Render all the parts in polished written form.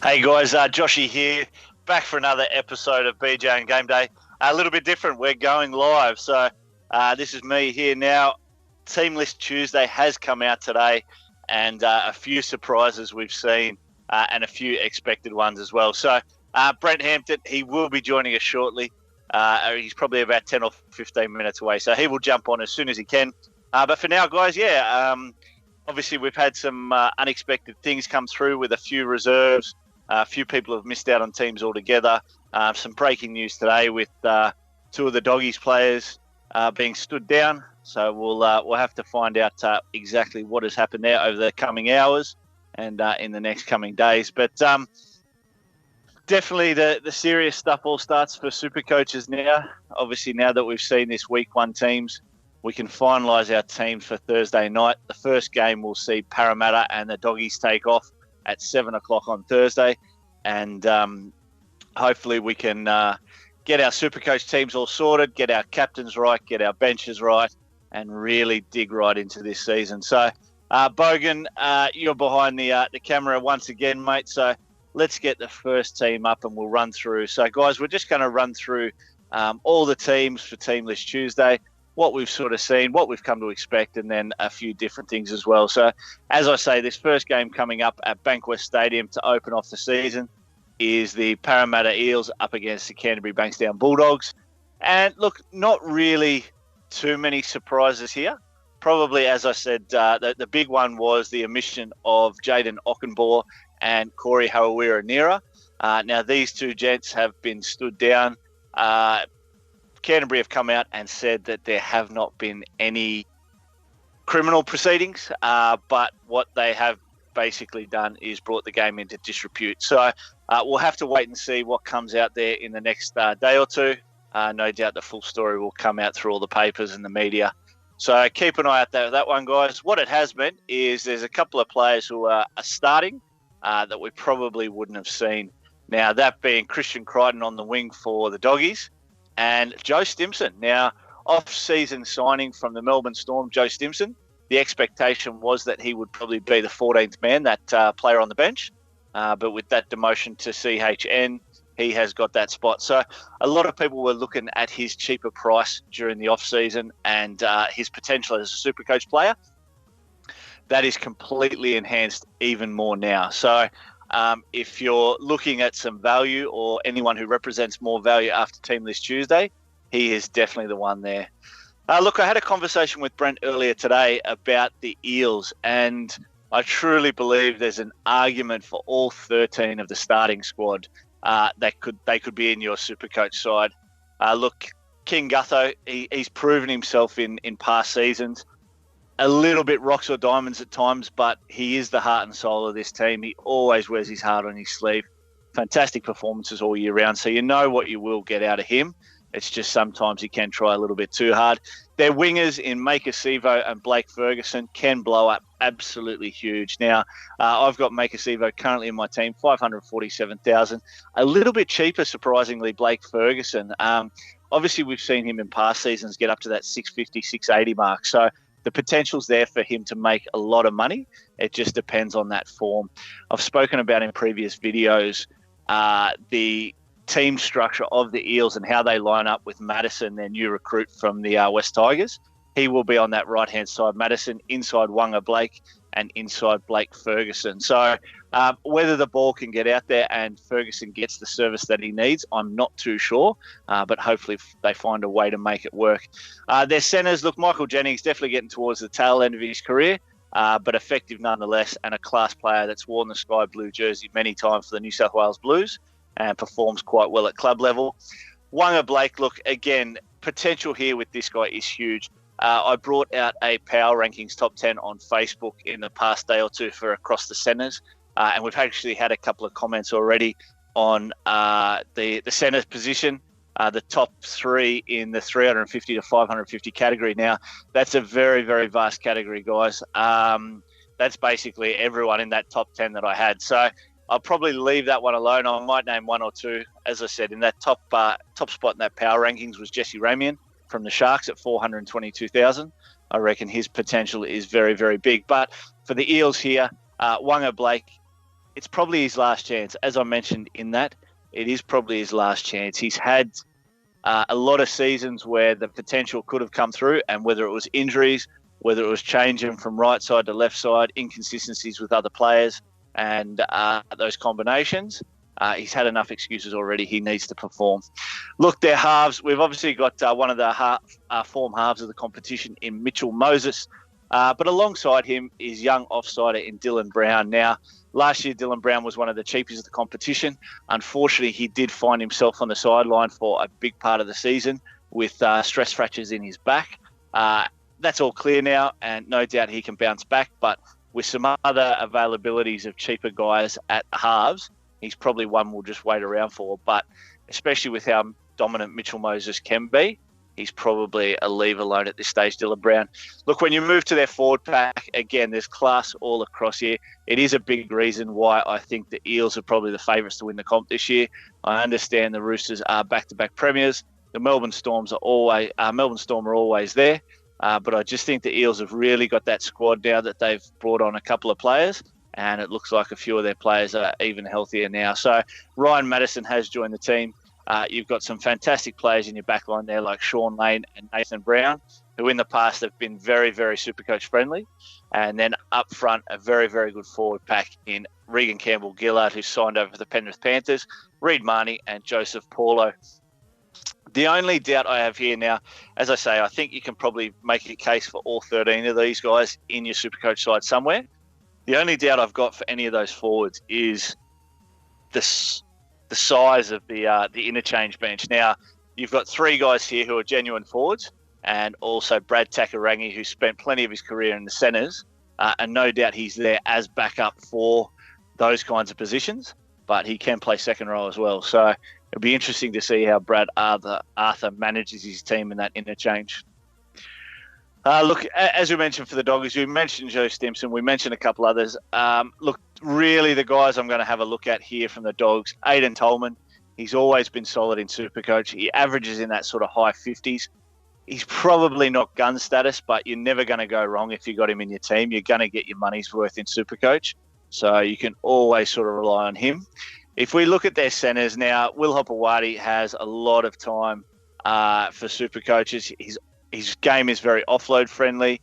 Hey guys, Joshy here, back for another episode of BJ and Game Day. A little bit different, we're going live. So this is me here now. Team List Tuesday has come out today, and a few surprises we've seen and a few expected ones as well. So Brent Hampton, he will be joining us shortly. He's probably about 10 or 15 minutes away, so he will jump on as soon as he can. But for now, guys, obviously we've had some unexpected things come through with a few reserves. A few people have missed out on teams altogether. Some breaking news today with two of the Doggies players being stood down. So we'll have to find out exactly what has happened there over the coming hours and in the next coming days. But definitely the serious stuff all starts for Supercoaches now. Obviously, now that we've seen this week one teams, we can finalise our team for Thursday night. The first game will see Parramatta and the Doggies take off at 7 o'clock on Thursday, and hopefully we can get our Supercoach teams all sorted, get our captains right, get our benches right, and really dig right into this season. So, Bogan, you're behind the camera once again, mate, so let's get the first team up and we'll run through. So, guys, we're just going to run through all the teams for Team List Tuesday, what we've sort of seen, what we've come to expect, and then a few different things as well. So, as I say, this first game coming up at Bankwest Stadium to open off the season is the Parramatta Eels up against the Canterbury Bankstown Bulldogs. And look, not really too many surprises here. Probably, as I said, the big one was the omission of Jaden Ockenbaugh and Corey Harawira-Nira. Now, these two gents have been stood down. Canterbury have come out and said that there have not been any criminal proceedings, but what they have basically done is brought the game into disrepute. So we'll have to wait and see what comes out there in the next day or two. No doubt the full story will come out through all the papers and the media. So keep an eye out there for that one, guys. What it has meant is there's a couple of players who are starting that we probably wouldn't have seen. Now, that being Christian Crichton on the wing for the Doggies, and Joe Stimson. Now, off-season signing from the Melbourne Storm, Joe Stimson, the expectation was that he would probably be the 14th man, that player on the bench. But with that demotion to CHN, he has got that spot. So a lot of people were looking at his cheaper price during the off-season and his potential as a Supercoach player. That is completely enhanced even more now. So if you're looking at some value or anyone who represents more value after Team List Tuesday, he is definitely the one there. Look, I had a conversation with Brent earlier today about the Eels, and I truly believe there's an argument for all 13 of the starting squad they could be in your Supercoach side. Look, King Gutho, he's proven himself in past seasons. A little bit rocks or diamonds at times, but he is the heart and soul of this team. He always wears his heart on his sleeve. Fantastic performances all year round, so you know what you will get out of him. It's just sometimes he can try a little bit too hard. Their wingers in Maika Sivo and Blake Ferguson can blow up absolutely huge. Now, I've got Maika Sivo currently in my team, $547,000. A little bit cheaper, surprisingly, Blake Ferguson. Obviously, we've seen him in past seasons get up to that $650, $680 mark. So the potential's there for him to make a lot of money. It just depends on that form. I've spoken about in previous videos the team structure of the Eels and how they line up with Madison, their new recruit from the West Tigers. He will be on that right-hand side, Madison, inside Wanga Blake, and inside Blake Ferguson. So whether the ball can get out there and Ferguson gets the service that he needs, I'm not too sure, but hopefully they find a way to make it work. Their centres, look, Michael Jennings definitely getting towards the tail end of his career, but effective nonetheless, and a class player that's worn the sky blue jersey many times for the New South Wales Blues and performs quite well at club level. Wanga Blake, look, again, potential here with this guy is huge. I brought out a Power Rankings top 10 on Facebook in the past day or two for across the centres, and we've actually had a couple of comments already on the centres position, the top three in the 350 to 550 category. Now, that's a very, very vast category, guys. That's basically everyone in that top 10 that I had. So I'll probably leave that one alone. I might name one or two. As I said, in that top spot in that Power Rankings was Jesse Ramian from the Sharks at 422,000. I reckon his potential is very, very big. But for the Eels here, Wanga Blake, it's probably his last chance. As I mentioned in that, it is probably his last chance. He's had a lot of seasons where the potential could have come through, and whether it was injuries, whether it was changing from right side to left side, inconsistencies with other players, and those combinations, he's had enough excuses already. He needs to perform. Look, their halves. We've obviously got one of the form halves of the competition in Mitchell Moses, but alongside him is young offsider in Dylan Brown. Now, last year, Dylan Brown was one of the cheapies of the competition. Unfortunately, he did find himself on the sideline for a big part of the season with stress fractures in his back. That's all clear now, and no doubt he can bounce back. But with some other availabilities of cheaper guys at halves, he's probably one we'll just wait around for. But especially with how dominant Mitchell Moses can be, he's probably a leave alone at this stage, Dylan Brown. Look, when you move to their forward pack, again, there's class all across here. It is a big reason why I think the Eels are probably the favourites to win the comp this year. I understand the Roosters are back-to-back premiers. The Melbourne Storm are always there. But I just think the Eels have really got that squad now that they've brought on a couple of players, and it looks like a few of their players are even healthier now. So Ryan Madison has joined the team. You've got some fantastic players in your backline there like Sean Lane and Nathan Brown, who in the past have been very, very Supercoach friendly. And then up front, a very, very good forward pack in Regan Campbell-Gillard, who's signed over for the Penrith Panthers, Reid Marnie and Joseph Paulo. The only doubt I have here now, as I say, I think you can probably make a case for all 13 of these guys in your Supercoach side somewhere. The only doubt I've got for any of those forwards is the size of the interchange bench. Now, you've got three guys here who are genuine forwards, and also Brad Takarangi, who spent plenty of his career in the centres, and no doubt he's there as backup for those kinds of positions, but he can play second row as well. So it'll be interesting to see how Brad Arthur manages his team in that interchange. Look, as we mentioned for the Doggies, we mentioned Joe Stimson. We mentioned a couple others. Look, really the guys I'm going to have a look at here from the Dogs, Aidan Tolman. He's always been solid in Supercoach. He averages in that sort of high 50s. He's probably not gun status, but you're never going to go wrong if you got him in your team. You're going to get your money's worth in Supercoach. So you can always sort of rely on him. If we look at their centres now, Will Hopewadi has a lot of time for Supercoaches. His game is very offload friendly.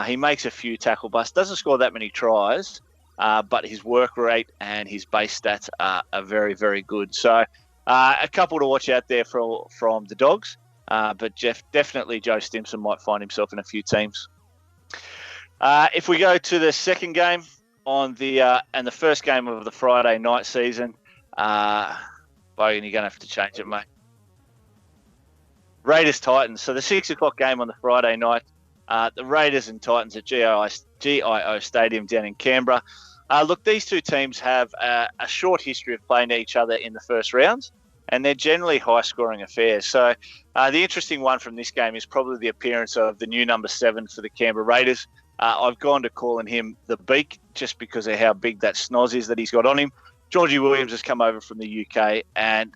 He makes a few tackle busts, doesn't score that many tries, but his work rate and his base stats are very, very good. So a couple to watch out there from the Dogs, but definitely Joe Stimson might find himself in a few teams. If we go to the second game and the first game of the Friday night season, Bogan, you're going to have to change it, mate. Raiders Titans. So the 6 o'clock game on the Friday night, the Raiders and Titans at GIO Stadium down in Canberra. Look, these two teams have a short history of playing each other in the first rounds, and they're generally high-scoring affairs. So the interesting one from this game is probably the appearance of the new number 7 for the Canberra Raiders. I've gone to calling him the Beak just because of how big that snoz is that he's got on him. Georgie Williams has come over from the UK, and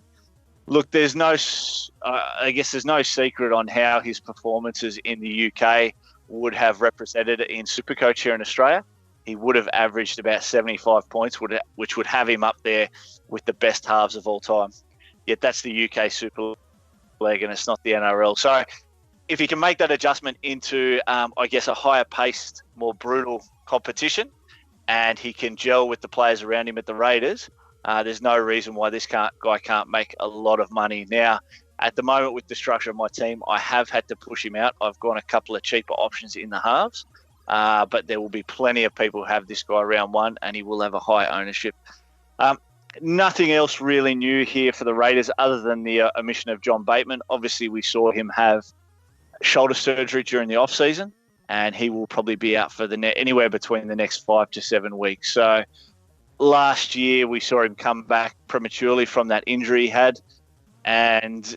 look, there's no secret on how his performances in the UK would have represented in Supercoach here in Australia. He would have averaged about 75 points, which would have him up there with the best halves of all time. Yet that's the UK Super League, and it's not the NRL. So if he can make that adjustment into, a higher paced, more brutal competition, and he can gel with the players around him at the Raiders, there's no reason why this guy can't make a lot of money. Now, at the moment with the structure of my team, I have had to push him out. I've gone a couple of cheaper options in the halves, but there will be plenty of people who have this guy round one, and he will have a high ownership. Nothing else really new here for the Raiders other than the omission of John Bateman. Obviously, we saw him have shoulder surgery during the off-season, and he will probably be out for anywhere between the next 5 to 7 weeks. So last year we saw him come back prematurely from that injury he had, and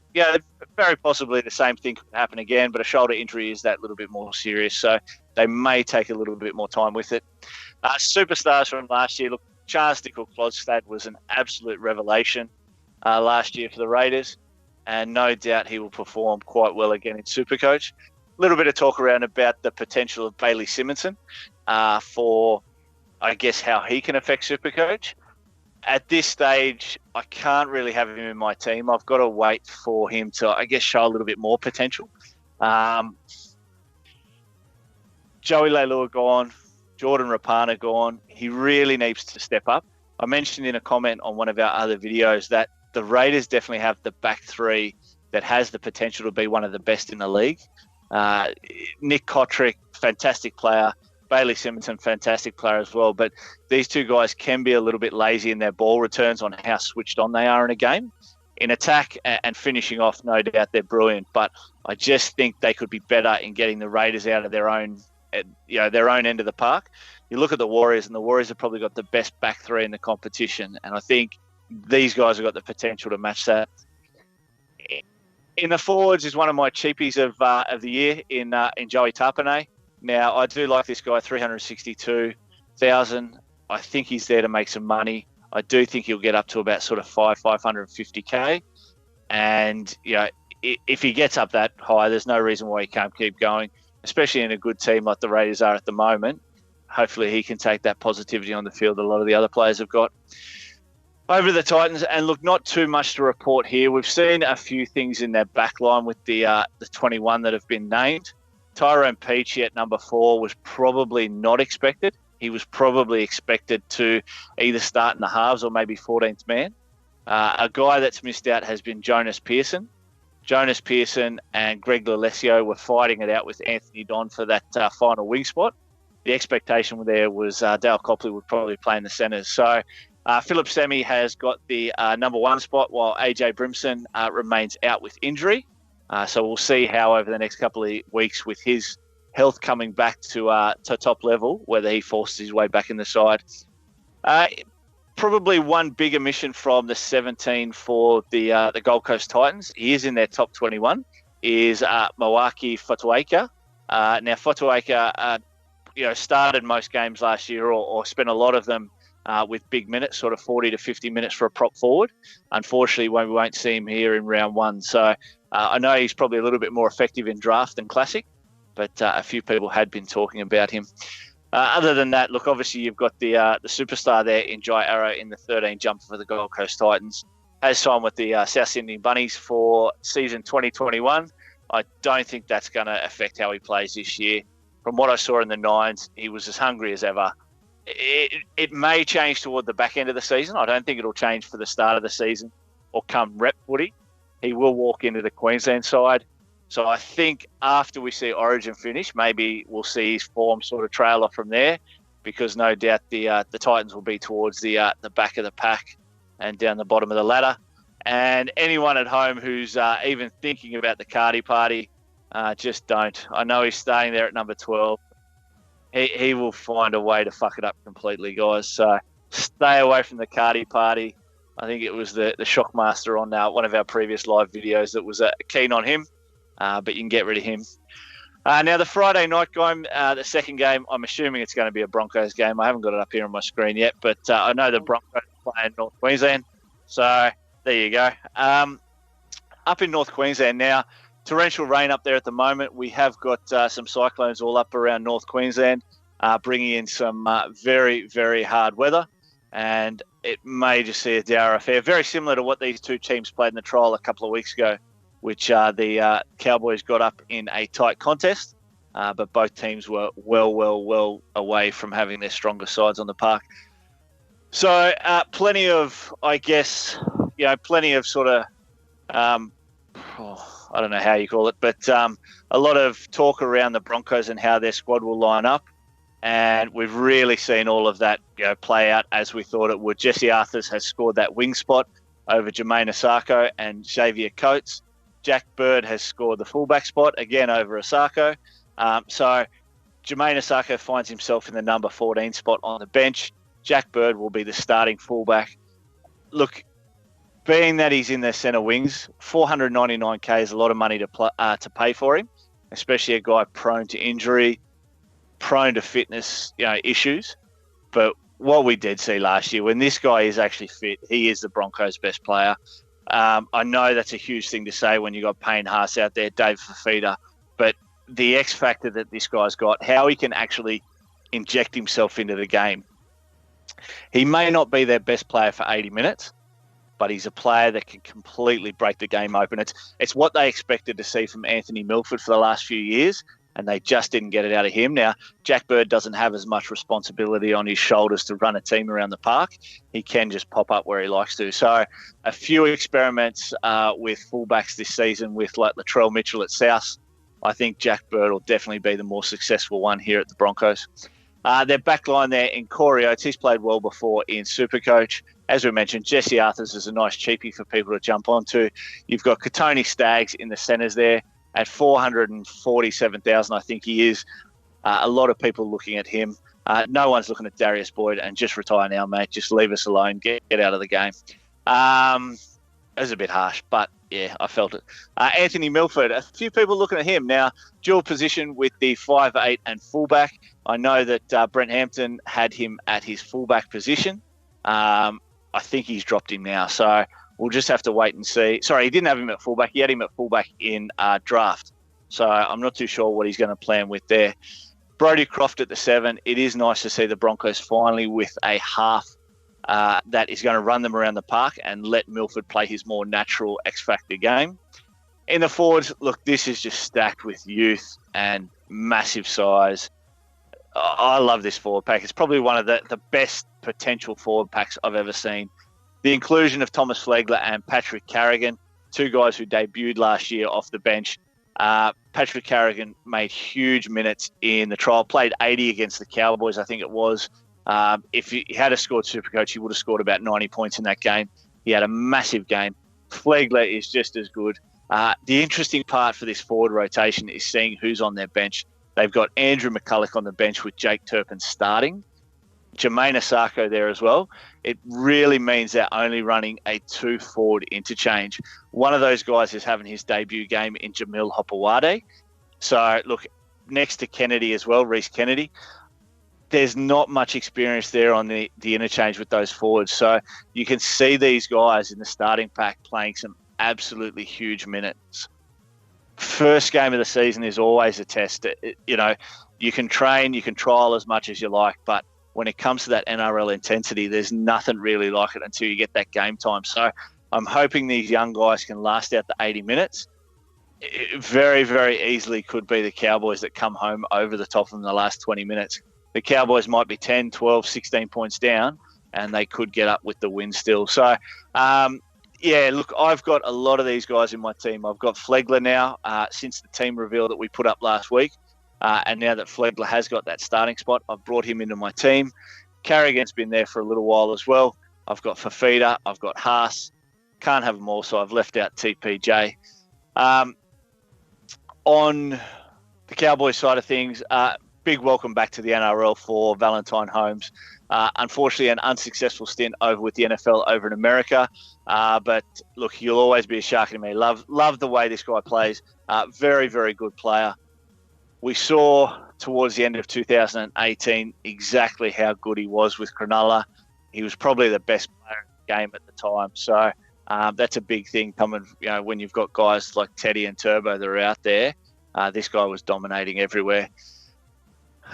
very possibly the same thing could happen again, but a shoulder injury is that little bit more serious, so they may take a little bit more time with it. Superstars from last year, look, Charles Nichols-Klodstad was an absolute revelation last year for the Raiders, and no doubt he will perform quite well again in Supercoach. A little bit of talk around about the potential of Bailey Simonson for, how he can affect Supercoach. at this stage, I can't really have him in my team. I've got to wait for him to, I guess, show a little bit more potential. Joey Leilua gone, Jordan Rapana gone. He really needs to step up. I mentioned in a comment on one of our other videos that the Raiders definitely have the back three that has the potential to be one of the best in the league. Nick Kotrick, fantastic player. Bailey Stimson, fantastic player as well. But these two guys can be a little bit lazy in their ball returns on how switched on they are in a game. In attack and finishing off, no doubt they're brilliant. But I just think they could be better in getting the Raiders out of their own end of the park. You look at the Warriors, and the Warriors have probably got the best back three in the competition. And I think these guys have got the potential to match that. In the forwards is one of my cheapies of the year in Joey Tapine. Now, I do like this guy, 362,000. I think he's there to make some money. I do think he'll get up to about sort of 550K. And, if he gets up that high, there's no reason why he can't keep going, especially in a good team like the Raiders are at the moment. Hopefully he can take that positivity on the field that a lot of the other players have got. Over to the Titans, and look, not too much to report here. We've seen a few things in their back line with the 21 that have been named. Tyrone Peachy at number 4 was probably not expected. He was probably expected to either start in the halves or maybe 14th man. A guy that's missed out has been Jonas Pearson. Jonas Pearson and Greg Lalesio were fighting it out with Anthony Don for that final wing spot. The expectation there was Dale Copley would probably play in the centres. So Philip Semi has got the number 1 spot, while AJ Brimson remains out with injury. So we'll see how over the next couple of weeks, with his health coming back to top level, whether he forces his way back in the side. Probably one big omission from the 17 for the Gold Coast Titans. He is in their top 21. Is Mawaki Fotuaika. Now Fotuaika, started most games last year, or spent a lot of them with big minutes, sort of 40 to 50 minutes for a prop forward. Unfortunately, we won't see him here in round 1. So I know he's probably a little bit more effective in draft than classic, but a few people had been talking about him. Other than that, look, obviously you've got the superstar there in Jai Arrow in the 13 jumper for the Gold Coast Titans. Has signed with the South Sydney Bunnies for season 2021. I don't think that's going to affect how he plays this year. From what I saw in the Nines, he was as hungry as ever. It may change toward the back end of the season. I don't think it'll change for the start of the season or come rep footy. He will walk into the Queensland side. So I think after we see Origin finish, maybe we'll see his form sort of trail off from there, because no doubt the Titans will be towards the back of the pack and down the bottom of the ladder. And anyone at home who's even thinking about the Cardi party, just don't. I know he's staying there at number 12. He will find a way to fuck it up completely, guys. So stay away from the Cardi party. I think it was the Shockmaster on one of our previous live videos that was keen on him, but you can get rid of him. Now, the Friday night game, the second game, I'm assuming it's going to be a Broncos game. I haven't got it up here on my screen yet, but I know the Broncos are playing North Queensland. So there you go. Up in North Queensland now, torrential rain up there at the moment. We have got some cyclones all up around North Queensland, bringing in some very, very hard weather. And it may just see a dour affair, very similar to what these two teams played in the trial a couple of weeks ago, which the Cowboys got up in a tight contest. But both teams were well away from having their stronger sides on the park. So plenty of, I guess, plenty of sort of, I don't know how you call it, but a lot of talk around the Broncos and how their squad will line up. And we've really seen all of that play out as we thought it would. Jesse Arthurs has scored that wing spot over Jermaine Asako and Xavier Coates. Jack Bird has scored the fullback spot, again over Asako. So Jermaine Asako finds himself in the number 14 spot on the bench. Jack Bird will be the starting fullback. Look, being that he's in their centre wings, $499K is a lot of money to pay for him, especially a guy prone to injury, prone to fitness issues. But what we did see last year, when this guy is actually fit, he is the Broncos' best player. I know that's a huge thing to say when you got Payne Haas out there, Dave Fafita, but the X factor that this guy's got, how he can actually inject himself into the game. He may not be their best player for 80 minutes, but he's a player that can completely break the game open. It's what they expected to see from Anthony Milford for the last few years, and they just didn't get it out of him. Now, Jack Bird doesn't have as much responsibility on his shoulders to run a team around the park. He can just pop up where he likes to. So a few experiments with fullbacks this season with like Latrell Mitchell at South. I think Jack Bird will definitely be the more successful one here at the Broncos. Their back line there in Corey Oates, he's played well before in Supercoach. As we mentioned, Jesse Arthurs is a nice cheapie for people to jump onto. You've got Katoni Staggs in the centres there at 447,000, I think he is. A lot of people looking at him. No one's looking at Darius Boyd, and just retire now, mate. Just leave us alone. Get out of the game. It was a bit harsh, but yeah, I felt it. Anthony Milford, a few people looking at him. Now, dual position with the 5'8" and fullback. I know that Brent Hampton had him at his fullback position. I think he's dropped him now, so we'll just have to wait and see. Sorry, he didn't have him at fullback. He had him at fullback in draft, so I'm not too sure what he's going to plan with there. Brodie Croft at the 7. It is nice to see the Broncos finally with a half that is going to run them around the park and let Milford play his more natural X-Factor game. In the forwards, look, this is just stacked with youth and massive size. I love this forward pack. It's probably one of the best potential forward packs I've ever seen. The inclusion of Thomas Flegler and Patrick Carrigan, two guys who debuted last year off the bench. Patrick Carrigan made huge minutes in the trial, played 80 against the Cowboys, I think it was. If he had scored Supercoach, he would have scored about 90 points in that game. He had a massive game. Flegler is just as good. The interesting part for this forward rotation is seeing who's on their bench. They've got Andrew McCulloch on the bench with Jake Turpin starting. Jermaine Asako there as well. It really means they're only running a 2-forward interchange. One of those guys is having his debut game in Jamil Hopewade. So, look, next to Kennedy as well, Reece Kennedy, there's not much experience there on the interchange with those forwards. So you can see these guys in the starting pack playing some absolutely huge minutes. First game of the season is always a test. You can train, you can trial as much as you like, but when it comes to that NRL intensity, there's nothing really like it until you get that game time. So I'm hoping these young guys can last out the 80 minutes. It very, very easily could be the Cowboys that come home over the top of them in the last 20 minutes. The Cowboys might be 10, 12, 16 points down, and they could get up with the win still. So, look, I've got a lot of these guys in my team. I've got Flegler now since the team reveal that we put up last week. And now that Flegler has got that starting spot, I've brought him into my team. Carrigan's been there for a little while as well. I've got Fafita. I've got Haas. Can't have them all, so I've left out TPJ. On the Cowboys side of things, big welcome back to the NRL for Valentine Holmes. Unfortunately, an unsuccessful stint over with the NFL over in America. But look, you'll always be a shark to me. Love the way this guy plays. Very, very good player. We saw towards the end of 2018 exactly how good he was with Cronulla. He was probably the best player in the game at the time. So that's a big thing coming, when you've got guys like Teddy and Turbo that are out there. This guy was dominating everywhere.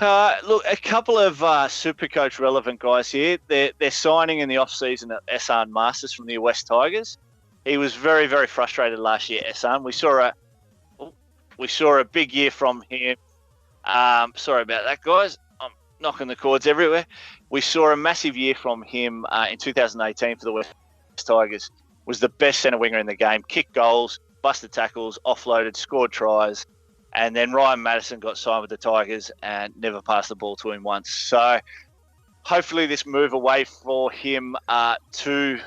Look, a couple of Supercoach relevant guys here. They're signing in the off-season at Esan Masters from the West Tigers. He was very, very frustrated last year, Esan. We saw a big year from him. Sorry about that, guys. I'm knocking the cords everywhere. We saw a massive year from him in 2018 for the West Tigers. Was the best centre winger in the game. Kicked goals, busted tackles, offloaded, scored tries. And then Ryan Madison got signed with the Tigers and never passed the ball to him once. So hopefully this move away for him to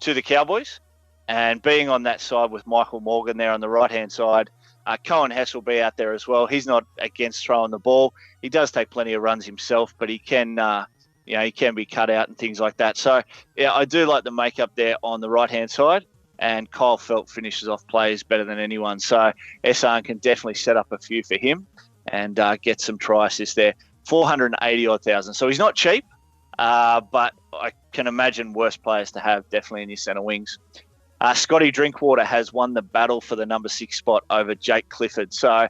the Cowboys, and being on that side with Michael Morgan there on the right-hand side. Cohen Hess will be out there as well. He's not against throwing the ball. He does take plenty of runs himself, but he can, he can be cut out and things like that. So, yeah, I do like the makeup there on the right-hand side. And Kyle Felt finishes off plays better than anyone. So Esan can definitely set up a few for him and get some try assists there. 480,000. So he's not cheap, but I can imagine worse players to have definitely in your centre wings. Scotty Drinkwater has won the battle for the number 6 spot over Jake Clifford. So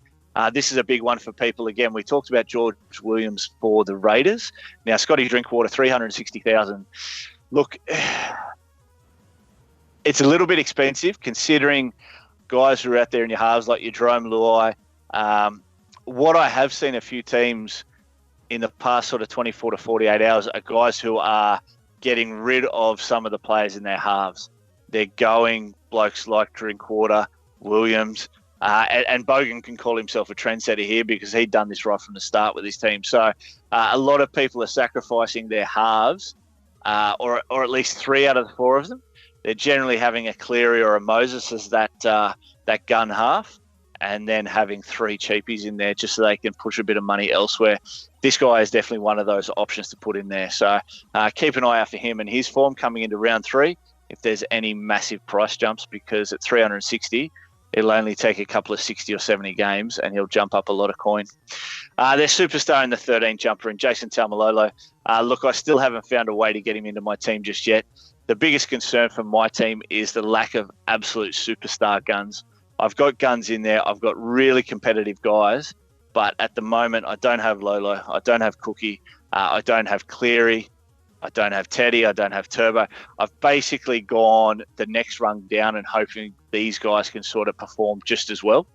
This is a big one for people. Again, we talked about Georgie Williams for the Raiders. Now, Scotty Drinkwater, 360,000. Look, it's a little bit expensive considering guys who are out there in your halves like your Jerome Luai. What I have seen a few teams in the past sort of 24 to 48 hours are guys who are getting rid of some of the players in their halves. They're going blokes like Drinkwater, Williams, and Bogan can call himself a trendsetter here because he'd done this right from the start with his team. So a lot of people are sacrificing their halves, or at least 3 out of the 4 of them. They're generally having a Cleary or a Moses as that gun half, and then having 3 cheapies in there just so they can push a bit of money elsewhere. This guy is definitely one of those options to put in there. So keep an eye out for him and his form coming into round 3 if there's any massive price jumps, because at 360, it'll only take a couple of 60 or 70 games and he'll jump up a lot of coin. Their superstar in the 13 jumper and Jason Taumalolo. Look, I still haven't found a way to get him into my team just yet. The biggest concern for my team is the lack of absolute superstar guns. I've got guns in there. I've got really competitive guys, but at the moment, I don't have Lolo. I don't have Cookie. I don't have Cleary. I don't have Teddy. I don't have Turbo. I've basically gone the next rung down and hoping these guys can sort of perform just as well.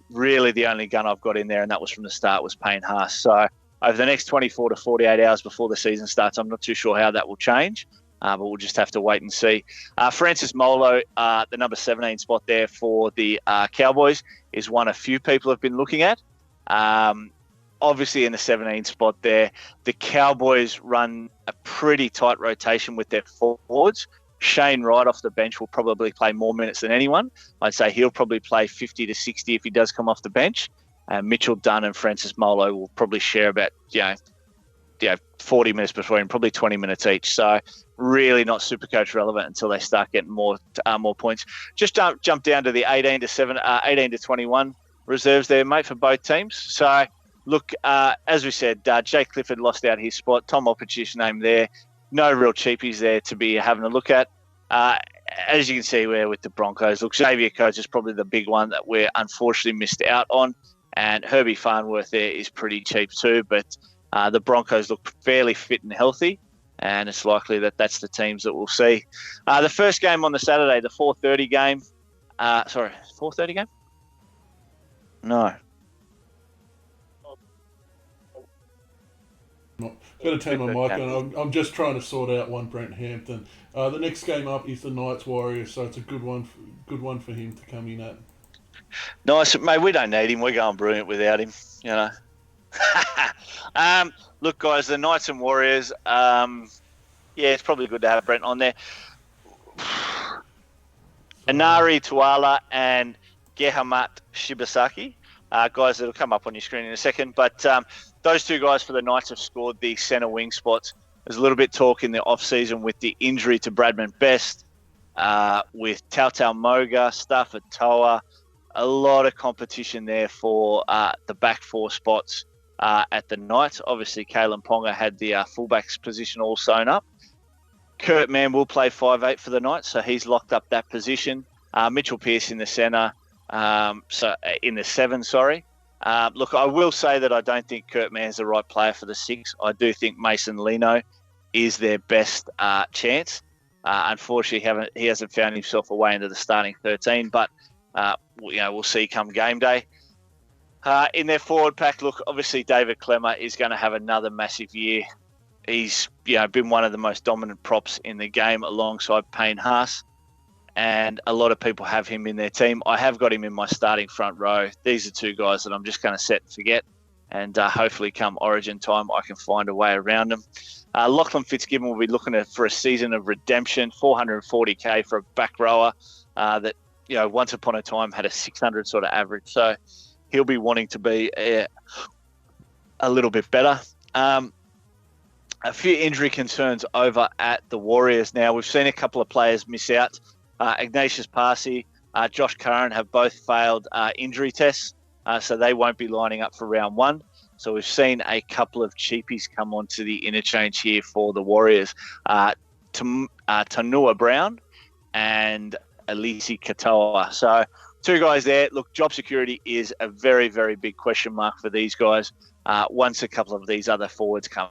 Really, the only gun I've got in there, and that was from the start, was Payne Haas. So over the next 24 to 48 hours before the season starts, I'm not too sure how that will change. But we'll just have to wait and see. Francis Molo, the number 17 spot there for the Cowboys, is one a few people have been looking at. Obviously, in the 17 spot there, the Cowboys run a pretty tight rotation with their forwards. Shane Wright off the bench will probably play more minutes than anyone. I'd say he'll probably play 50 to 60 if he does come off the bench. Mitchell Dunn and Francis Molo will probably share about 40 minutes between, probably 20 minutes each. So really not Supercoach relevant until they start getting more points. Just jump down to the 18 to 21 reserves there, mate, for both teams. So look, as we said, Jake Clifford lost out his spot. Tom Oppich's name there. No real cheapies there to be having a look at. As you can see, we're with the Broncos. Look, Xavier Coates is probably the big one that we're unfortunately missed out on. And Herbie Farnworth there is pretty cheap too, but the Broncos look fairly fit and healthy, and it's likely that that's the teams that we'll see. The first game on the Saturday, the 4:30 game. 4:30 game? No. Got to turn my mic on. I'm just trying to sort out one Brent Hampton. The next game up is the Knights Warriors, so it's a good one for him to come in at. Nice, mate. We don't need him. We're going brilliant without him. Look, guys, the Knights and Warriors. It's probably good to have Brent on there. Inari Tuala and Gehamat Shibasaki, guys that'll come up on your screen in a second. But those 2 guys for the Knights have scored the centre wing spots. There's a little bit talk in the off-season with the injury to Bradman Best, with Tautau Moga, Stafford Toa. A lot of competition there for the back 4 spots at the Knights. Obviously, Kalen Ponga had the fullbacks position all sewn up. Kurt Mann will play 5'8" for the Knights, so he's locked up that position. Mitchell Pearce in the centre, in the 7, sorry. Look, I will say that I don't think Kurt Mann's the right player for the 6. I do think Mason Lino is their best chance. Unfortunately, he hasn't found himself a way into the starting 13, but we'll see come game day. In their forward pack, look, obviously David Clemen is going to have another massive year. He's been one of the most dominant props in the game alongside Payne Haas, and a lot of people have him in their team. I have got him in my starting front row. These are 2 guys that I'm just going to set and forget, and hopefully come Origin time I can find a way around them. Lachlan Fitzgibbon will be looking for a season of redemption, $440K for a back rower that once upon a time had a 600 sort of average. So he'll be wanting to be a little bit better. A few injury concerns over at the Warriors now. We've seen a couple of players miss out. Ignatius Parsi, Josh Curran have both failed injury tests, so they won't be lining up for round 1. So we've seen a couple of cheapies come onto the interchange here for the Warriors. Tanua Brown and Elise Katoa. So two guys there. Look, job security is a very, very big question mark for these guys once a couple of these other forwards come.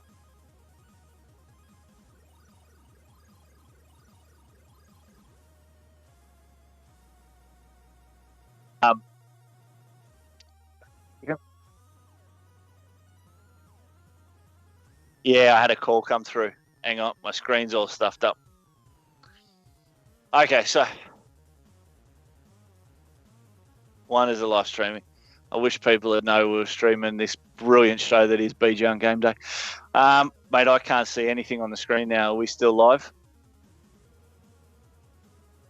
Yeah, I had a call come through. Hang on, my screen's all stuffed up. Okay, so one is a live streaming. I wish people would know we were streaming this brilliant show that is BJ on Game Day. Mate, I can't see anything on the screen now. Are we still live?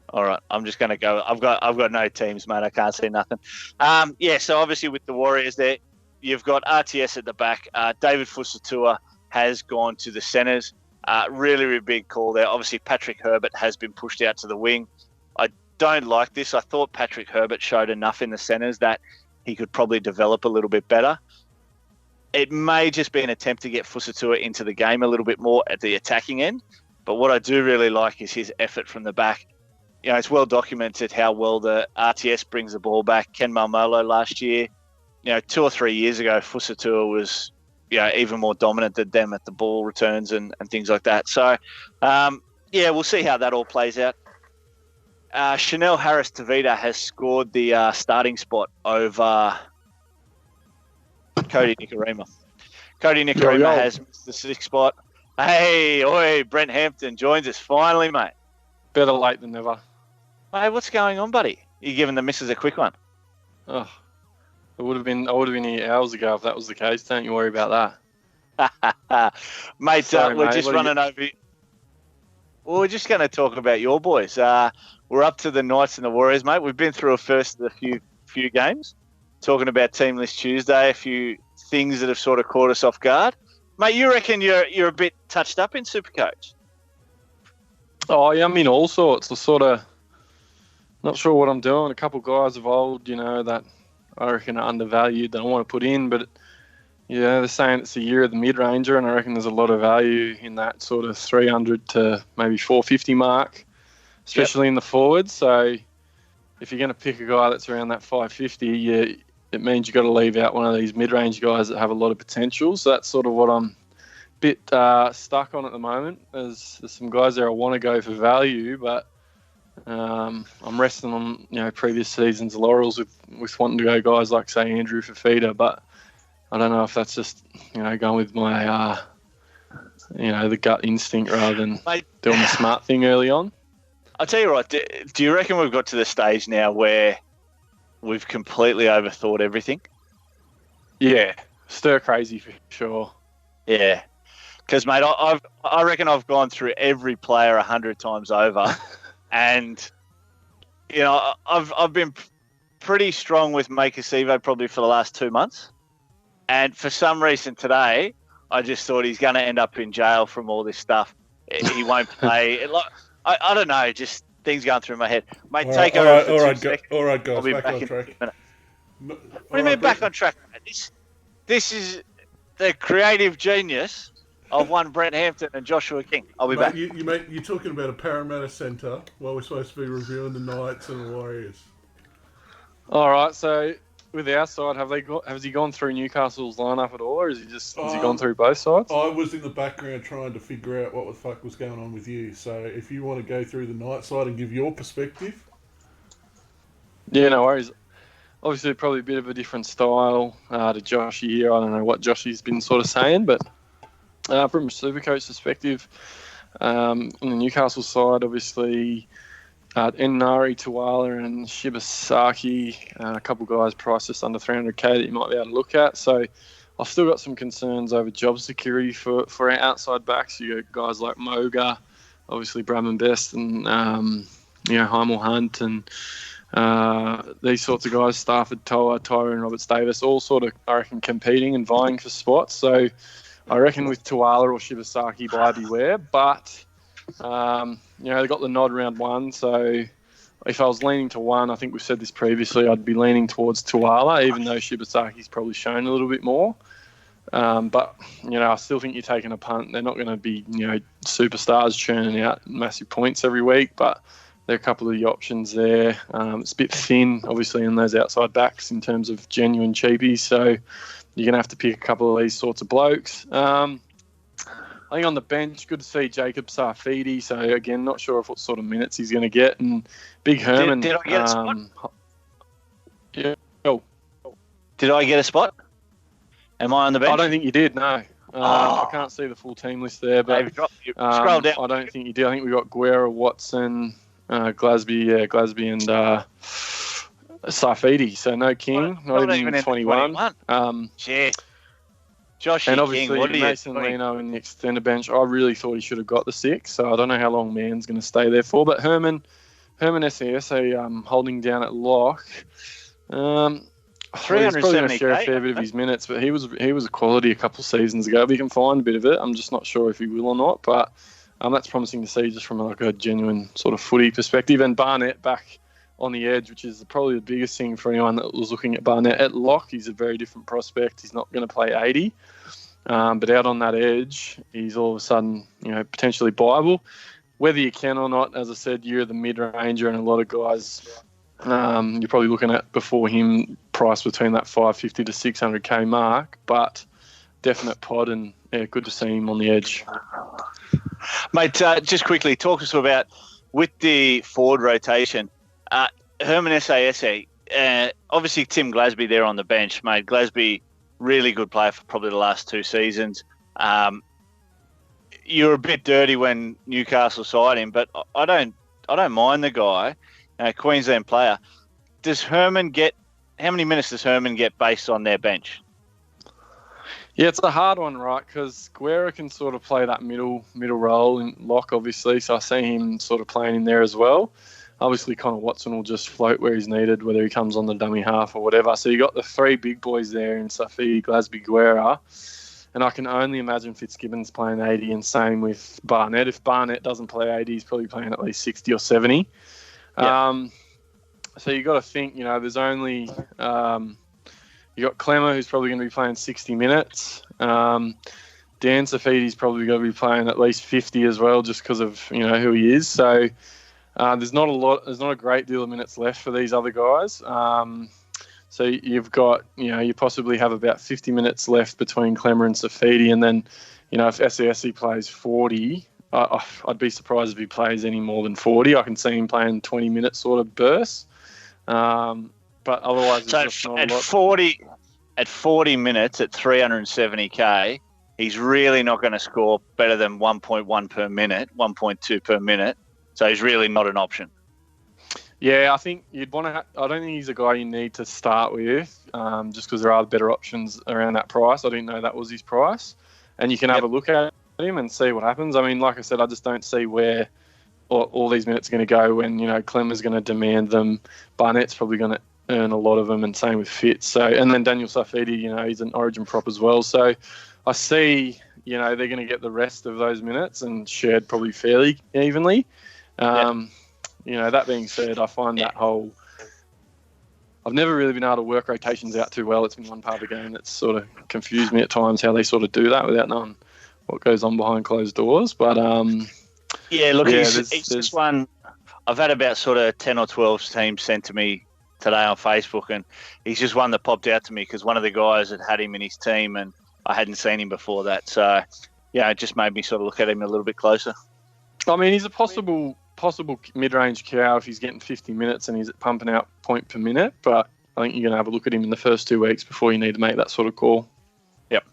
All right, I'm just going to go. I've got no teams, mate. I can't see nothing. So obviously with the Warriors there, you've got RTS at the back. David Fusatua has gone to the centres. Really, really big call there. Obviously, Patrick Herbert has been pushed out to the wing. I don't like this. I thought Patrick Herbert showed enough in the centres that he could probably develop a little bit better. It may just be an attempt to get Fusatua into the game a little bit more at the attacking end. But what I do really like is his effort from the back. You know, it's well documented how well the RTS brings the ball back. Ken Malmolo last year, 2 or 3 years ago, Fusatua was even more dominant than them at the ball returns and things like that. So, we'll see how that all plays out. Chanel Harris-Tavita has scored the starting spot over Cody Nikorima. Cody Nikorima has missed the 6th spot. Hey, Brent Hampton joins us finally, mate. Better late than never. Mate, what's going on, buddy? You giving the missus a quick one? Oh. I would have been here hours ago if that was the case. Don't you worry about that. Mate, Sorry, we're mate. just running over. Well, we're just going to talk about your boys. We're up to the Knights and the Warriors, mate. We've been through a few games, talking about Team List Tuesday, a few things that have sort of caught us off guard. Mate, you reckon you're a bit touched up in Supercoach? Oh, yeah, I'm in all sorts. I'm sort of not sure what I'm doing. A couple of guys of old, that I reckon are undervalued that I want to put in, but they're saying it's the year of the mid-ranger, and I reckon there's a lot of value in that sort of 300 to maybe 450 mark, especially in the forwards. So if you're going to pick a guy that's around that 550, it means you've got to leave out one of these mid-range guys that have a lot of potential. So that's sort of what I'm a bit stuck on at the moment. There's some guys there I want to go for value, but I'm resting on previous seasons' laurels with wanting to go guys like, say, Andrew Fafita, but I don't know if that's just going with my the gut instinct rather than doing the smart thing early on. I'll tell you what, do you reckon we've got to the stage now where we've completely overthought everything? Yeah, stir crazy for sure. Yeah, because mate, I reckon I've gone through every player 100 times over. And, I've been pretty strong with Maker Sivo probably for the last 2 months. And for some reason today, I just thought he's going to end up in jail from all this stuff. He won't play. I don't know, just things going through my head. Mate, all take over for 2 seconds. All right, guys, I'll be back on track. What do you mean back on track? This is the creative genius of one Brent Hampton and Joshua King. I'll be back. You're talking about a Parramatta centre while we're supposed to be reviewing the Knights and the Warriors. All right, so with our side, has he gone through Newcastle's lineup at all, or has he gone through both sides? I was in the background trying to figure out what the fuck was going on with you. So if you want to go through the Knights side and give your perspective. Yeah, no worries. Obviously, probably a bit of a different style to Joshy here. I don't know what Joshy's been sort of saying, but from a Supercoach perspective, on the Newcastle side, obviously, Nari, Tuala and Shibasaki, a couple of guys priced just under 300k that you might be able to look at. So I've still got some concerns over job security for our outside backs. You got guys like Moga, obviously Bradman Best and Heimel Hunt and these sorts of guys, Stafford, Toa, Tyra and Roberts Davis, all sort of, I reckon, competing and vying for spots. So I reckon with Tuala or Shibasaki, buyer beware. But they got the nod round one, so if I was leaning to one, I think we've said this previously, I'd be leaning towards Tuala, even though Shibasaki's probably shown a little bit more. But I still think you're taking a punt. They're not going to be, superstars churning out massive points every week, but They're a couple of the options there. It's a bit thin, obviously, in those outside backs in terms of genuine cheapies. So you're going to have to pick a couple of these sorts of blokes. I think on the bench, good to see Jacob Sarfidi. So, again, not sure what sort of minutes he's going to get. And Big Herman. Did I get a spot? Yeah. Oh. Did I get a spot? Am I on the bench? I don't think you did, no. I can't see the full team list there, but scroll down. I don't think you did. I think we got Guerra, Watson, Glasby, and Sarfidi. So no King, not even 21. Yeah. Josh and obviously King, Mason Leno in the extended bench. I really thought he should have got the 6, so I don't know how long Mann's going to stay there for. But Herman SAS, holding down at lock. 370K. He's probably going to share a fair bit of his minutes, but he was a quality a couple of seasons ago. We can find a bit of it. I'm just not sure if he will or not, but that's promising to see just from like a genuine sort of footy perspective. And Barnett back on the edge, which is probably the biggest thing for anyone that was looking at Barnett. At lock, he's a very different prospect. He's not going to play 80. But out on that edge, he's all of a sudden, potentially viable. Whether you can or not, as I said, you're the mid-ranger, and a lot of guys you're probably looking at before him price between that 550 to 600k mark, but definite pod, and good to see him on the edge. Mate, just quickly, talk us about, with the forward rotation, Herman SAS, obviously Tim Glasby there on the bench, mate. Glasby, really good player for probably the last 2 seasons. You're a bit dirty when Newcastle side him, but I don't mind the guy, Queensland player. How many minutes does Herman get based on their bench? Yeah, it's a hard one, right? Because Guerra can sort of play that middle role in lock, obviously. So I see him sort of playing in there as well. Obviously, Connor Watson will just float where he's needed, whether he comes on the dummy half or whatever. So you got the 3 big boys there in Safi, Glasby, Guerra. And I can only imagine Fitzgibbon's playing 80, and same with Barnett. If Barnett doesn't play 80, he's probably playing at least 60 or 70. Yeah. So you got to think, there's only you got Clemen, who's probably going to be playing 60 minutes. Dan Safidi's probably going to be playing at least 50 as well, just because of who he is. So there's not a great deal of minutes left for these other guys. So you've got you possibly have about 50 minutes left between Clemen and Safidi, and then if SESE plays 40. I'd be surprised if he plays any more than 40. I can see him playing 20-minute sort of bursts. But otherwise, it's just not a lot. At 40 minutes at 370k, he's really not going to score better than 1.1 per minute, 1.2 per minute. So he's really not an option. Yeah, I think you'd want to. I don't think he's a guy you need to start with, just because there are better options around that price. I didn't know that was his price, and you can have a look at him and see what happens. I mean, like I said, I just don't see where all these minutes are going to go when Clem's going to demand them. Barnett's probably going to earn a lot of them, and same with Fitz. So, and then Daniel Safidi, he's an Origin prop as well. So I see, they're going to get the rest of those minutes and shared probably fairly evenly. That being said, I find that whole. I've never really been able to work rotations out too well. It's been one part of the game that's sort of confused me at times how they sort of do that without knowing what goes on behind closed doors. But he's just one. I've had about sort of 10 or 12 teams sent to me today on Facebook, and he's just one that popped out to me because one of the guys had him in his team, and I hadn't seen him before that. So, it just made me sort of look at him a little bit closer. I mean, he's a possible mid-range cow if he's getting 50 minutes and he's pumping out point per minute, but I think you're going to have a look at him in the first 2 weeks before you need to make that sort of call. Yep.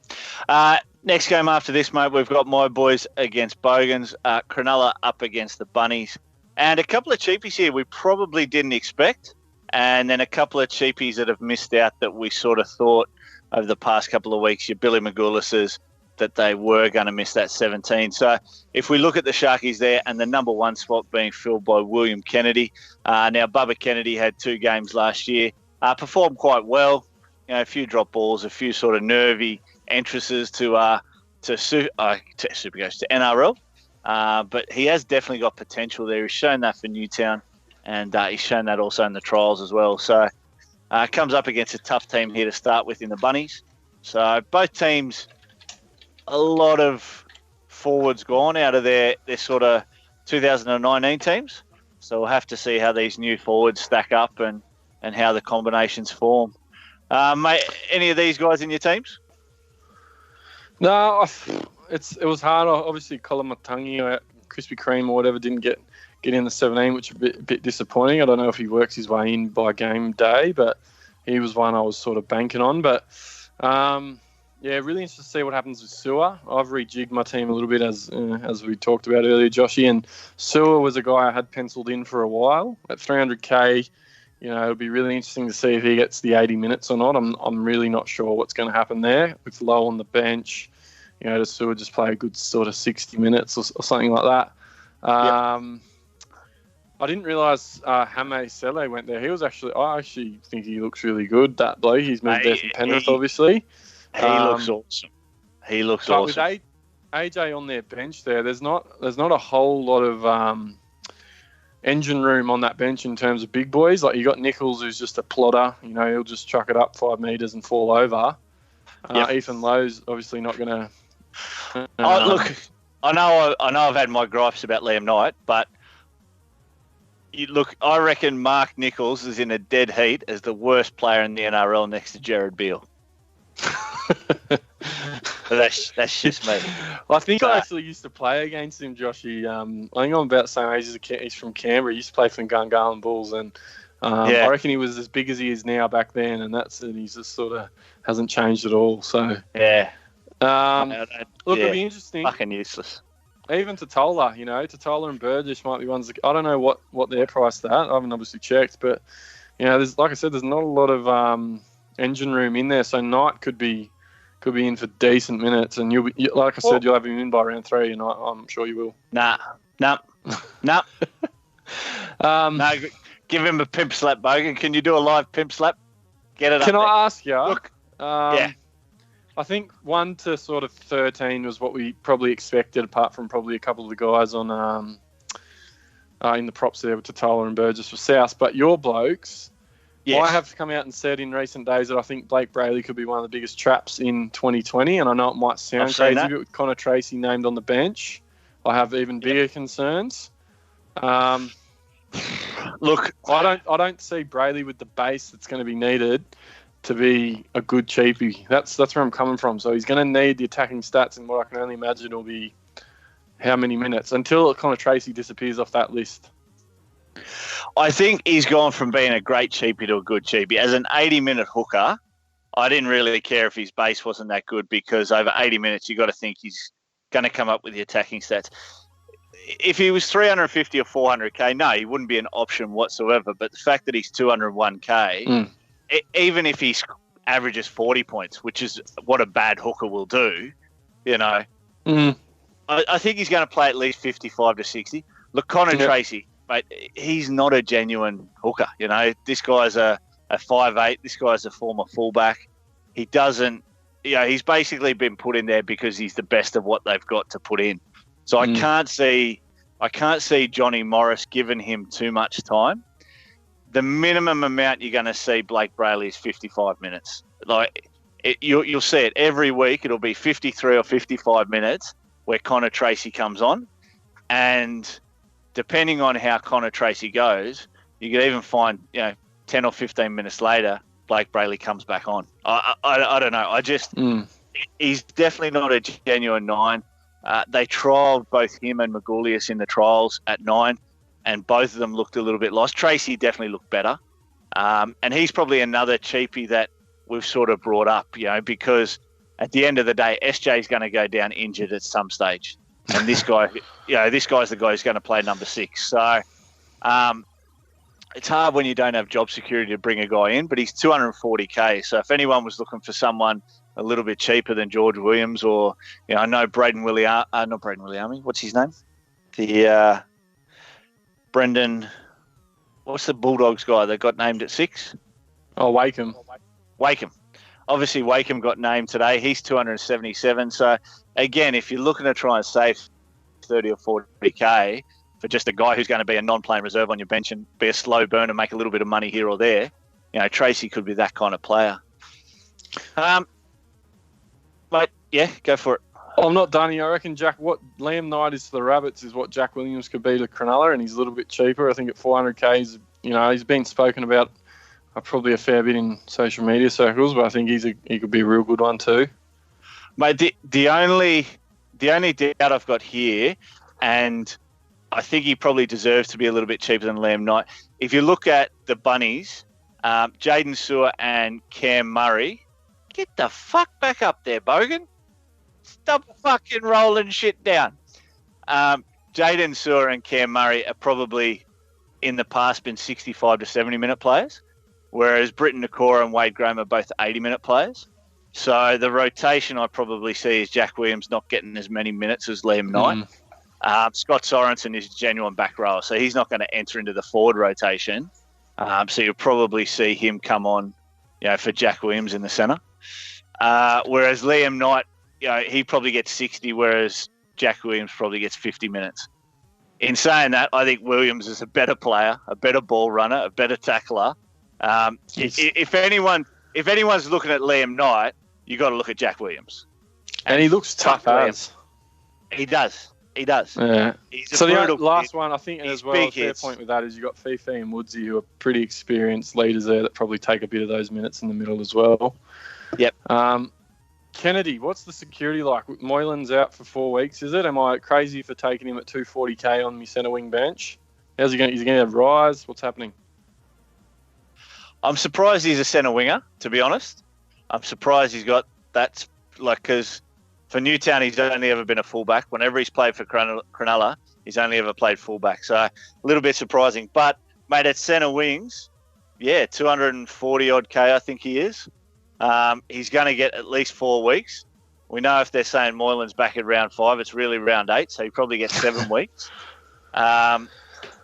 Next game after this, mate, we've got my boys against Bogans, Cronulla up against the Bunnies, and a couple of cheapies here we probably didn't expect, and then a couple of cheapies that have missed out that we sort of thought over the past couple of weeks, your Billy Magoulis's, that they were going to miss that 17. So if we look at the Sharkies there, and the number 1 spot being filled by William Kennedy. Now, Bubba Kennedy had 2 games last year, performed quite well, a few drop balls, a few sort of nervy entrances to Supercoach, to NRL. But he has definitely got potential there. He's shown that for Newtown, and he's shown that also in the trials as well. So comes up against a tough team here to start with in the Bunnies. So both teams, a lot of forwards gone out of their sort of 2019 teams. So we'll have to see how these new forwards stack up and how the combinations form. Mate, any of these guys in your teams? No, it was hard. Obviously, Colin Matangi, Krispy Kreme or whatever, didn't get in the 17, which is a bit disappointing. I don't know if he works his way in by game day, but he was one I was sort of banking on. But, really interested to see what happens with Sewer. I've rejigged my team a little bit, as we talked about earlier, Joshy, and Sewer was a guy I had penciled in for a while. At 300K, it'll be really interesting to see if he gets the 80 minutes or not. I'm really not sure what's going to happen there. With Lowe on the bench, does Sewer just play a good sort of 60 minutes or something like that? I didn't realise Hame Sele went there. I actually think he looks really good, that bloke. He's moved there from Penrith, obviously. He looks awesome. He looks awesome. With AJ on their bench there, there's not a whole lot of engine room on that bench in terms of big boys. Like, you got Nichols, who's just a plotter. He'll just chuck it up 5 metres and fall over. Ethan Lowe's obviously not going to... look, I know I've had my gripes about Liam Knight, but I reckon Mark Nichols is in a dead heat as the worst player in the NRL next to Jared Beale. That's just me. I think I actually used to play against him, Joshy. I think I'm about the same age as he's from Canberra. He used to play for the Gungahlin Bulls, and I reckon he was as big as he is now back then, and he's just sort of hasn't changed at all. So yeah. It'll be interesting. Fucking useless. Even Totola, Totola and Burgess might be ones that, I don't know what they're priced at. I haven't obviously checked, but there's, like I said, there's not a lot of engine room in there, so Knight could be in for decent minutes, and like I said, you'll have him in by round 3, and I'm sure you will. Nah. No, give him a pimp slap, Bogan. Can you do a live pimp slap? Get it. Can up I there. ask you? Look, I think 1 to sort of 13 was what we probably expected, apart from probably a couple of the guys on in the props there with Totola and Burgess for South. But your blokes, I have come out and said in recent days that I think Blake Braley could be one of the biggest traps in 2020, and I know it might sound crazy, but with Connor Tracy named on the bench, I have even bigger concerns. Look, I don't see Braley with the base that's going to be needed to be a good cheapie. That's where I'm coming from. So he's going to need the attacking stats, and what I can only imagine will be how many minutes until Connor Tracy disappears off that list. I think he's gone from being a great cheapie to a good cheapie. As an 80-minute hooker, I didn't really care if his base wasn't that good, because over 80 minutes, you've got to think he's going to come up with the attacking stats. If he was 350 or 400K, no, he wouldn't be an option whatsoever. But the fact that he's 201K, even if he averages 40 points, which is what a bad hooker will do, I think he's going to play at least 55 to 60. Look, Connor Tracy, mate, he's not a genuine hooker. This guy's a 5'8". This guy's a former fullback. He doesn't, he's basically been put in there because he's the best of what they've got to put in. So I can't see Johnny Morris giving him too much time. The minimum amount you're going to see Blake Braley is 55 minutes. You'll see it every week. It'll be 53 or 55 minutes where Connor Tracy comes on, and depending on how Connor Tracy goes, you could even find 10 or 15 minutes later Blake Braley comes back on. I don't know. He's definitely not a genuine 9. They trialled both him and Magoulias in the trials at 9, and both of them looked a little bit lost. Tracy definitely looked better. And he's probably another cheapie that we've sort of brought up, because at the end of the day, SJ is going to go down injured at some stage. And this guy, this guy's the guy who's going to play number 6. So it's hard when you don't have job security to bring a guy in, but he's 240K. So if anyone was looking for someone a little bit cheaper than George Williams, or I know not Braden Williami, what's his name? The Brendan, what's the Bulldogs guy that got named at 6? Oh, Wakeham. Obviously, Wakeham got named today. He's 277. So again, if you're looking to try and save 30 or 40K for just a guy who's going to be a non-playing reserve on your bench and be a slow burn and make a little bit of money here or there, Tracy could be that kind of player. Mate, yeah, go for it. I'm not done here. I reckon what Liam Knight is to the Rabbits is what Jack Williams could be to Cronulla, and he's a little bit cheaper. I think at 400k, he's been spoken about probably a fair bit in social media circles, but I think he could be a real good one too. Mate, the only doubt I've got here, and I think he probably deserves to be a little bit cheaper than Liam Knight. If you look at the Bunnies, Jaden Sewer and Cam Murray, get the fuck back up there, Bogan. Stop fucking rolling shit down. Jaden Sewer and Cam Murray are probably in the past been 65 to 70 minute players, whereas Britton Nakora and Wade Graham are both 80-minute players. So the rotation I probably see is Jack Williams not getting as many minutes as Liam Knight. Scott Sorensen is a genuine back rower, so he's not going to enter into the forward rotation. So you'll probably see him come on, for Jack Williams in the centre. Whereas Liam Knight, he probably gets 60, whereas Jack Williams probably gets 50 minutes. In saying that, I think Williams is a better player, a better ball runner, a better tackler. If anyone's looking at Liam Knight, you got to look at Jack Williams. And he looks tough as. He does. Yeah. So the last one, I think, as well, a fair hits. point with that is you got Fifi and Woodsy, who are pretty experienced leaders there that probably take a bit of those minutes in the middle as well. Yep. Kennedy, what's the security like? Moylan's out for 4 weeks, is it? Am I crazy for taking him at 240k on my centre wing bench? How's he going? Is he going to have rise? What's happening? I'm surprised he's a centre winger, to be honest. I'm surprised he's got that, because for Newtown he's only ever been a fullback. Whenever he's played for Cronulla, he's only ever played fullback. So a little bit surprising. But, mate, at centre wings, 240 odd K I think he is. He's going to get at least 4 weeks. We know if they're saying Moylan's back at round 5, it's really round 8, so he probably gets 7 weeks.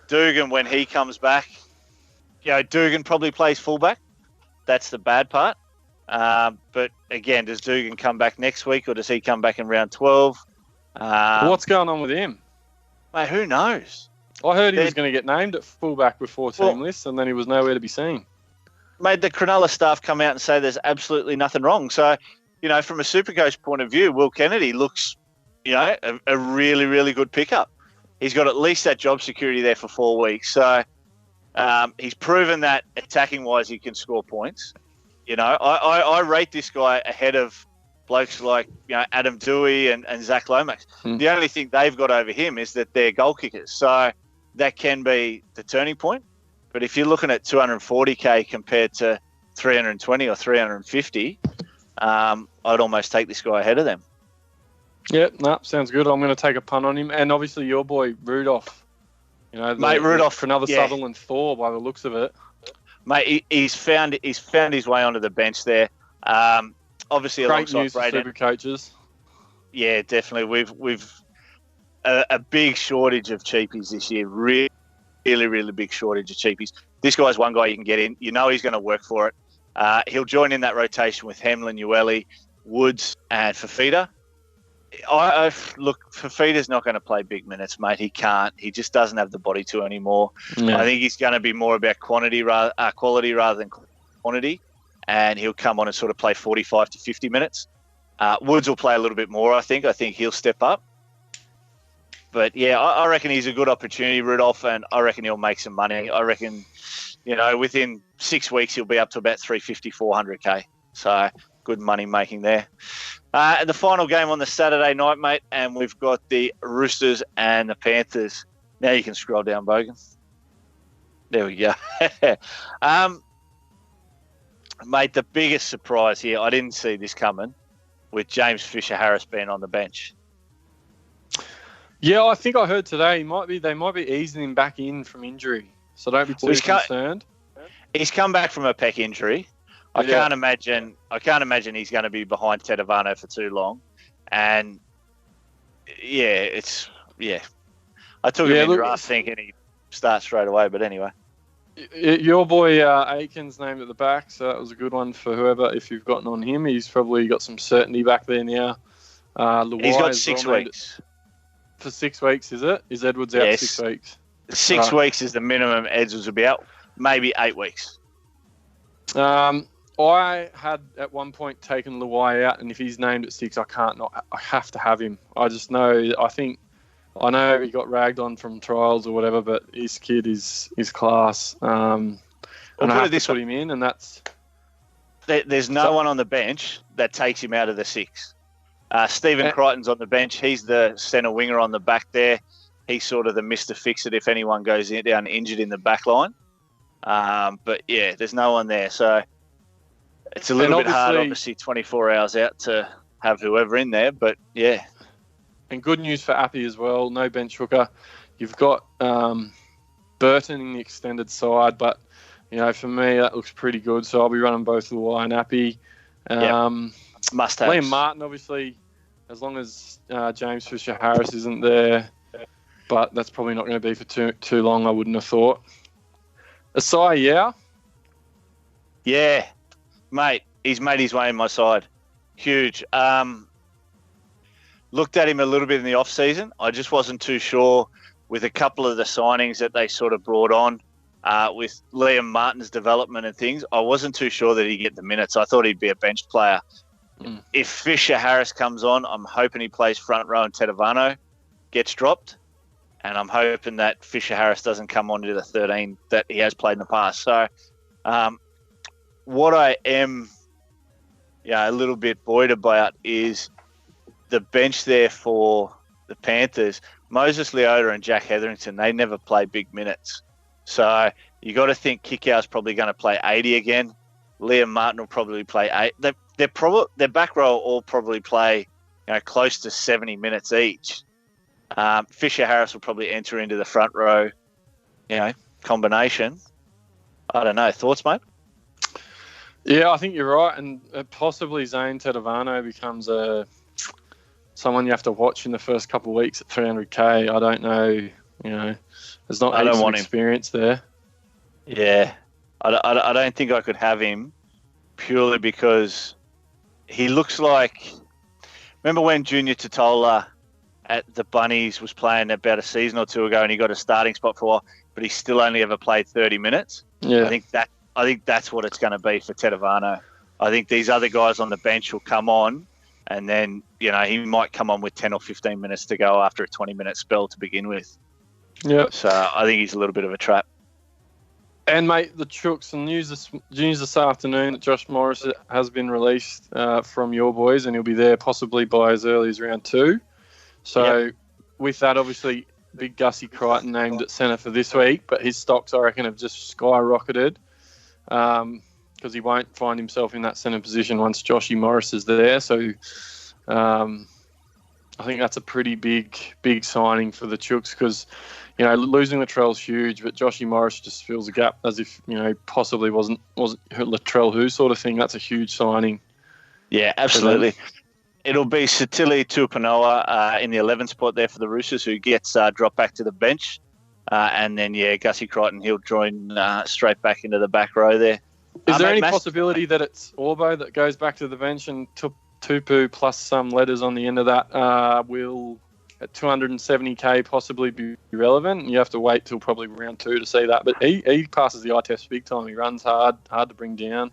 Dugan, when he comes back, Dugan probably plays fullback. That's the bad part. But again, does Dugan come back next week, or does he come back in round 12? What's going on with him? Mate, who knows? I heard he was going to get named at fullback before team lists, and then he was nowhere to be seen. Made the Cronulla staff come out and say there's absolutely nothing wrong. So, from a Supercoach point of view, Will Kennedy looks, a really, really good pickup. He's got at least that job security there for 4 weeks. So he's proven that attacking-wise he can score points. I rate this guy ahead of blokes like Adam Dewey and Zach Lomax. The only thing they've got over him is that they're goal kickers. So that can be the turning point. But if you're looking at 240k compared to 320 or 350, I'd almost take this guy ahead of them. Yep, sounds good. I'm going to take a punt on him. And obviously your boy Rudolph. Rudolph for another Sutherland Thor by the looks of it. Mate, he's found his way onto the bench there. Obviously, great news for super coaches. Yeah, definitely. We've a big shortage of cheapies this year. Really, really big shortage of cheapies. This guy's one guy you can get in. He's going to work for it. He'll join in that rotation with Hamlin, Ueli, Woods, and Fafita. Look, Fafita's not going to play big minutes, mate. He can't. He just doesn't have the body to anymore. Yeah. I think he's going to be more about quality rather than quantity, and he'll come on and sort of play 45 to 50 minutes. Woods will play a little bit more, I think. I think he'll step up. But, I reckon he's a good opportunity, Rudolph, and I reckon he'll make some money. I reckon, within 6 weeks he'll be up to about 350, 400K. So, good money making there. And the final game on the Saturday night, mate, and we've got the Roosters and the Panthers. Now you can scroll down, Bogan. There we go. Mate, the biggest surprise here, I didn't see this coming, with James Fisher-Harris being on the bench. Yeah, I think I heard today they might be easing him back in from injury, so don't be too concerned. He's come back from a pec injury. I can't imagine he's going to be behind Tedavano for too long. And I took him in draft thinking he'd start straight away, but anyway. Your boy Aiken's named at the back, so that was a good one for whoever. If you've gotten on him, he's probably got some certainty back there now. He's got 6 weeks. For 6 weeks, is it? Is Edwards out 6 weeks? 6 weeks is the minimum Edwards will be out. Maybe 8 weeks. I had at one point taken Luai out, and if he's named at 6, I have to have him. I just know. I know he got ragged on from trials or whatever, but his kid is class. And I have to put him in, and that's. There's no one on the bench that takes him out of the 6. Stephen Crichton's on the bench. He's the centre winger on the back there. He's sort of the Mr. Fix-It if anyone goes down injured in the back line. But, yeah, there's no one there. So it's a little bit hard, obviously, 24 hours out to have whoever in there. But, yeah. And good news for Appy as well. No bench hooker. You've got Burton in the extended side, but, for me, that looks pretty good. So I'll be running both Luai and Appy. Must have. Liam Martin, obviously, as long as James Fisher-Harris isn't there, but that's probably not going to be for too long, I wouldn't have thought. Asai, yeah? Yeah, mate, he's made his way in my side. Huge. Looked at him a little bit in the off-season. I just wasn't too sure with a couple of the signings that they sort of brought on with Liam Martin's development and things. I wasn't too sure that he'd get the minutes. I thought he'd be a bench player. If Fisher-Harris comes on, I'm hoping he plays front row and Tedovano gets dropped. And I'm hoping that Fisher-Harris doesn't come on to the 13 that he has played in the past. So what I am a little bit buoyed about is the bench there for the Panthers. Moses Leota and Jack Hetherington, they never play big minutes. So you got to think Kickout's probably going to play 80 again. Liam Martin will probably play 8. Their back row all probably play close to 70 minutes each. Fisher-Harris will probably enter into the front row, combination. I don't know. Thoughts, mate? Yeah, I think you're right. And possibly Zane Tedovano becomes someone you have to watch in the first couple of weeks at 300K. I don't know. There's not heaps of experience there. Yeah. I don't think I could have him purely because he looks like... Remember when Junior Totola at the Bunnies was playing about a season or two ago and he got a starting spot for a while, but he still only ever played 30 minutes? Yeah. I think that's what it's going to be for Tedovano. I think these other guys on the bench will come on and then, he might come on with 10 or 15 minutes to go after a 20-minute spell to begin with. Yeah. So I think he's a little bit of a trap. And, mate, the Chooks, and news this afternoon that Josh Morris has been released from your boys and he'll be there possibly by as early as round 2. So with that, obviously, big Gussie Crichton named at centre for this week, but his stocks, I reckon, have just skyrocketed because he won't find himself in that centre position once Joshy Morris is there. So I think that's a pretty big signing for the Chooks because, losing Latrell's huge, but Joshy Morris just fills a gap as if, possibly wasn't Latrell who sort of thing. That's a huge signing. Yeah, absolutely. It'll be Satili Tuponoa in the 11th spot there for the Roosters, who gets dropped back to the bench. And then, Gussie Crichton, he'll join straight back into the back row there. Is there any possibility that it's Orbo that goes back to the bench and Tupu plus some letters on the end of that will, at 270K, possibly be relevant? You have to wait till probably round 2 to see that. But he passes the eye test big time. He runs hard to bring down.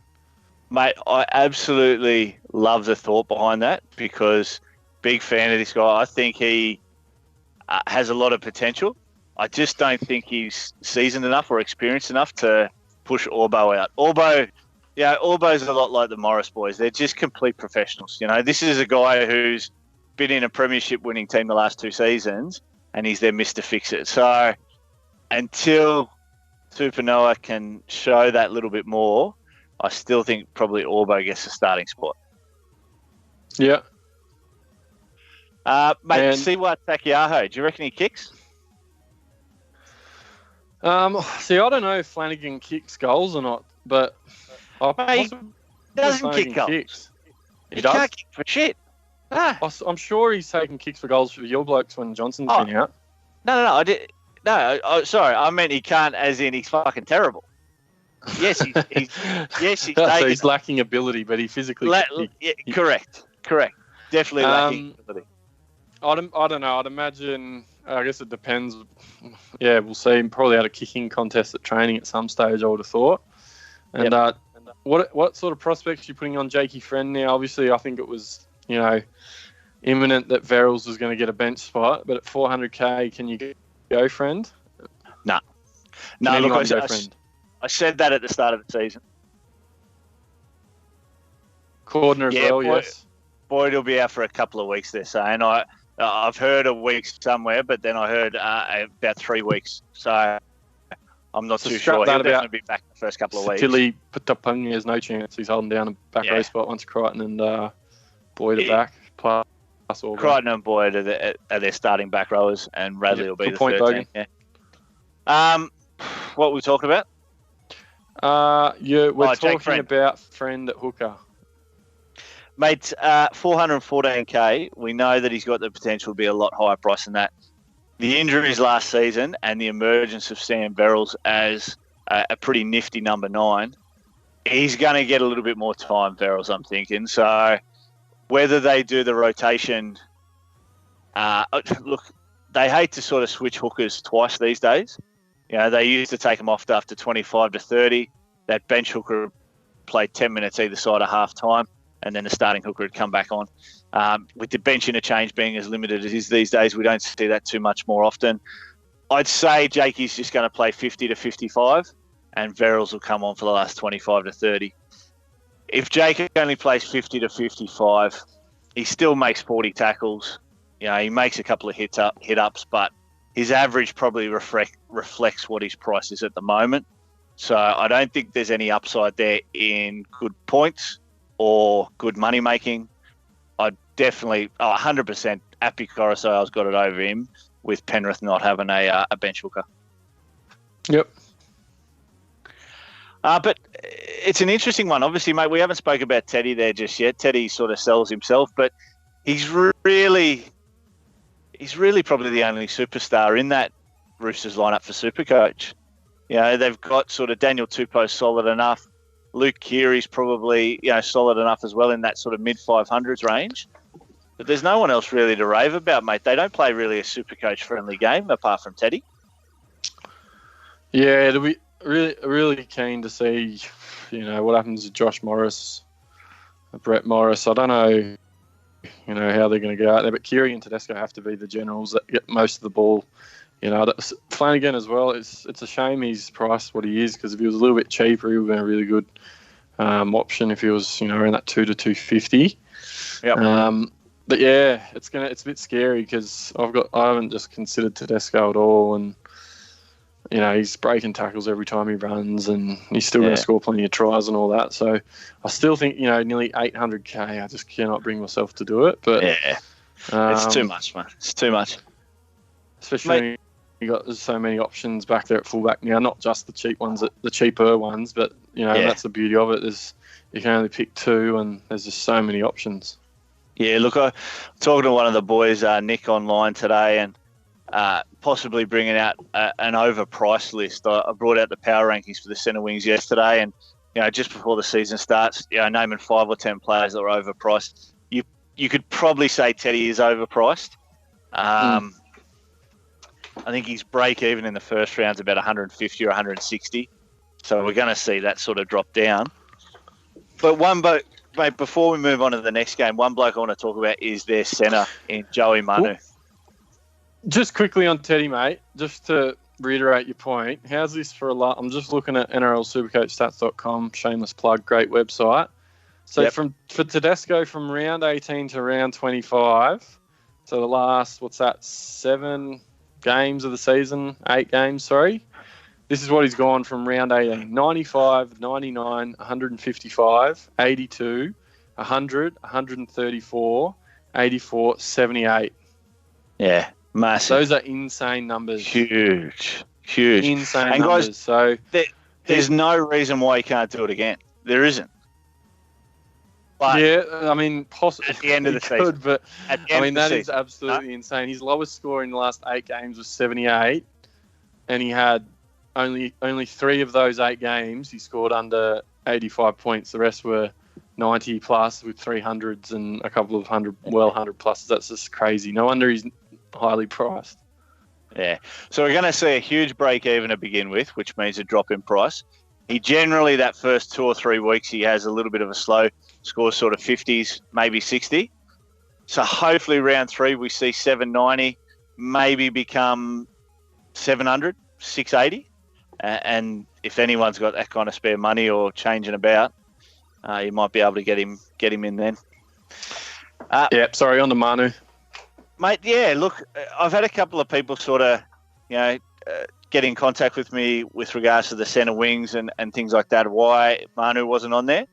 Mate, I absolutely love the thought behind that because big fan of this guy. I think he has a lot of potential. I just don't think he's seasoned enough or experienced enough to push Orbo out. Orbo's a lot like the Morris boys. They're just complete professionals. This is a guy who's been in a premiership winning team the last 2 seasons and he's their Mr. Fix-It. So until Tupanoa can show that little bit more, I still think probably Orbo gets the starting spot. Yeah. Mate, Siwa Takiaho, do you reckon he kicks? I don't know if Flanagan kicks goals or not, but he doesn't kick goals. Kicks. He can't kick for shit. I'm sure he's taking kicks for goals for your blokes when Johnson's been out. No, sorry, I meant he can't as in he's fucking terrible. Yes, he's so he's lacking ability, but he physically... Correct. Definitely lacking ability. I don't know. I'd imagine... I guess it depends. Yeah, we'll see him probably at a kicking contest at training at some stage, I would have thought. And what sort of prospects are you putting on Jakey Friend now? Obviously, I think it was, imminent that Verrills was going to get a bench spot, but at 400k, can you go Friend? No. Can No, look, anyone go Friend? I said that at the start of the season. Cordner as well, Boyd, yes. Boyd will be out for a couple of weeks, they're saying. I've heard a week somewhere, but then I heard about 3 weeks. So I'm not too sure. He'll definitely be back the first couple of weeks. Tilly Putapungi has no chance. He's holding down a back row spot once Crichton and Boyd are back. Plus all Crichton and Boyd are their starting back rowers, and Radley will be good the point, 13. Yeah. What were we talking about? We're talking about Friend at hooker. Mate, 414k. We know that he's got the potential to be a lot higher price than that. The injuries last season and the emergence of Sam Verrills as a pretty nifty number 9, he's going to get a little bit more time, Verrills, I'm thinking. So whether they do the rotation, look, they hate to sort of switch hookers twice these days. They used to take them off after 25 to 30. That bench hooker played 10 minutes either side of half time, and then the starting hooker would come back on. With the bench interchange being as limited as it is these days, we don't see that too much more often. I'd say Jakey's just going to play 50 to 55, and Verrills will come on for the last 25 to 30. If Jake only plays 50 to 55, he still makes 40 tackles. He makes a couple of hit-ups, but his average probably reflects what his price is at the moment. So I don't think there's any upside there in good points or good money making. I definitely, 100%, Appy Coruscant's got it over him with Penrith not having a bench hooker. Yep. But it's an interesting one. Obviously, mate, we haven't spoken about Teddy there just yet. Teddy sort of sells himself, but he's really probably the only superstar in that Roosters lineup for Supercoach. They've got sort of Daniel Tupou solid enough. Luke Keary's probably, solid enough as well in that sort of mid-500s range. But there's no one else really to rave about, mate. They don't play really a Supercoach-friendly game apart from Teddy. Yeah, it'll be really keen to see, what happens to Josh Morris, Brett Morris. I don't know, how they're going to go out there. But Keary and Tedesco have to be the generals that get most of the ball. Flanagan as well. It's a shame he's priced what he is, because if he was a little bit cheaper, he would have been a really good option if he was, around that 2 to 250. Yep. But yeah, it's a bit scary because I haven't just considered Tedesco at all, and he's breaking tackles every time he runs, and he's still going to score plenty of tries and all that. So I still think nearly 800k. I just cannot bring myself to do it. But it's too much, man. It's too much, especially. There's so many options back there at fullback now, not just the cheap ones, the cheaper ones, but that's the beauty of it. You can only pick 2, and there's just so many options. Yeah, look, I was talking to one of the boys, Nick, online today, and possibly bringing out an overpriced list. I brought out the power rankings for the centre wings yesterday, and just before the season starts, naming 5 or 10 players that are overpriced. You could probably say Teddy is overpriced. I think his break even in the first round is about 150 or 160. So we're going to see that sort of drop down. But mate, before we move on to the next game, one bloke I want to talk about is their centre in Joey Manu. Just quickly on Teddy, mate, just to reiterate your point, how's this for a lot? I'm just looking at NRLSupercoachStats.com, shameless plug, great website. So for Tedesco, from round 18 to round 25, so the last, 7 games of the season, 8 games, sorry. This is what he's gone from round 18. 95, 99, 155, 82, 100, 134, 84, 78. Yeah, massive. Those are insane numbers. Huge. Insane and numbers. Guys, so there's no reason why he can't do it again. There isn't. But I mean, possibly at the end of the season. But that is absolutely insane. His lowest score in the last 8 games was 78, and he had only 3 of those 8 games he scored under 85 points. The rest were 90 plus with 300s and a couple of 100 pluses. That's just crazy. No wonder he's highly priced. Yeah. So we're going to see a huge break even to begin with, which means a drop in price. He generally, that first 2 or 3 weeks, he has a little bit of a slow, scores sort of 50s, maybe 60. So hopefully round 3 we see 790, maybe become 700, 680. And if anyone's got that kind of spare money or changing about, you might be able to get him in then. Sorry, on the Manu. Mate, yeah, look, I've had a couple of people sort of, get in contact with me with regards to the centre wings and things like that, why Manu wasn't on there.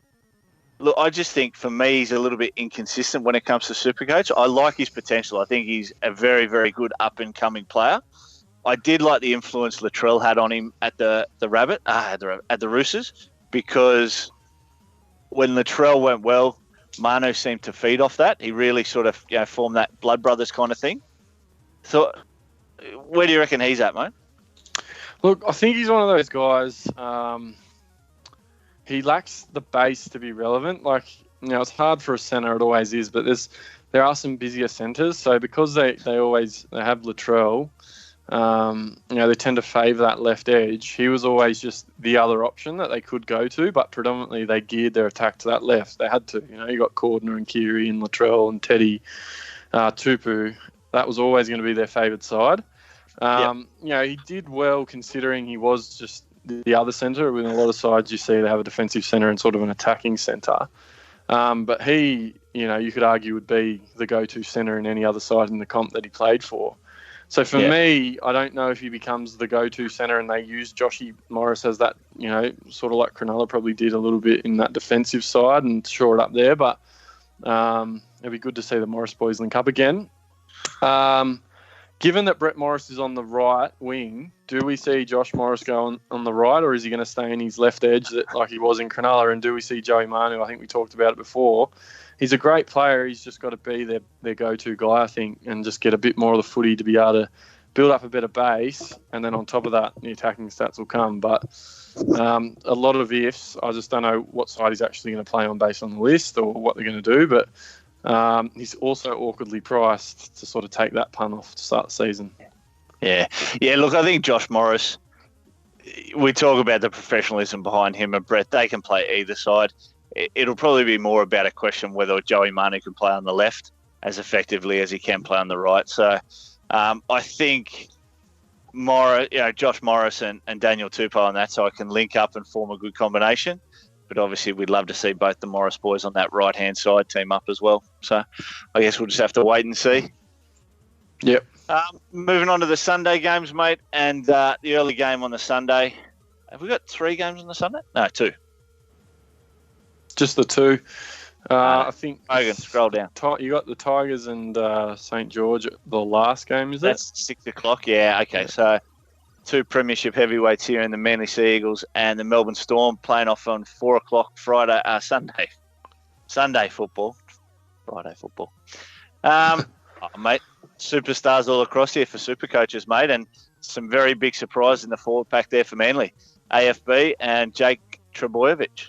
Look, I just think for me he's a little bit inconsistent when it comes to Supercoach. I like his potential. I think he's a very, very good up-and-coming player. I did like the influence Latrell had on him at the Roosters, because when Latrell went well, Manu seemed to feed off that. He really sort of formed that blood brothers kind of thing. So where do you reckon he's at, mate? Look, I think he's one of those guys. He lacks the base to be relevant. It's hard for a centre, it always is, but there are some busier centres. So because they have Latrell, they tend to favour that left edge. He was always just the other option that they could go to, but predominantly they geared their attack to that left. They had to. You got Cordner and Keary and Latrell and Teddy, Tupu. That was always going to be their favoured side. He did well considering he was just the other centre. With a lot of sides, you see they have a defensive centre and sort of an attacking centre. But he, you could argue would be the go-to centre in any other side in the comp that he played for. So for me, I don't know if he becomes the go-to centre and they use Joshy Morris as that, sort of like Cronulla probably did a little bit in that defensive side and shore it up there. But it'd be good to see the Morris boys link up again. Given that Brett Morris is on the right wing, do we see Josh Morris go on the right, or is he going to stay in his left edge like he was in Cronulla? And do we see Joey Manu? I think we talked about it before. He's a great player. He's just got to be their go-to guy, I think, and just get a bit more of the footy to be able to build up a better base. And then on top of that, the attacking stats will come. But a lot of ifs. I just don't know what side he's actually going to play on based on the list or what they're going to do. But he's also awkwardly priced to sort of take that pun off to start the season. Yeah. Look, I think Josh Morris, we talk about the professionalism behind him and Brett. They can play either side. It'll probably be more about a question whether Joey Manu can play on the left as effectively as he can play on the right. So I think Josh Morris and Daniel Tupou on that side can link up and form a good combination. But obviously we'd love to see both the Morris boys on that right-hand side team up as well. So I guess we'll just have to wait and see. Yep. Moving on to the Sunday games, mate, and the early game on the Sunday. Have we got 3 games on the Sunday? No, 2. Just the 2. I think... Hogan, scroll down. You got the Tigers and St. George, the last game, is it? That's 6 o'clock, yeah. Okay, yeah. So 2 premiership heavyweights here in the Manly Sea Eagles and the Melbourne Storm playing off on 4 o'clock Sunday football. Friday football. Mate, superstars all across here for Supercoaches, mate, and some very big surprise in the forward pack there for Manly. AFB and Jake Trbojevic.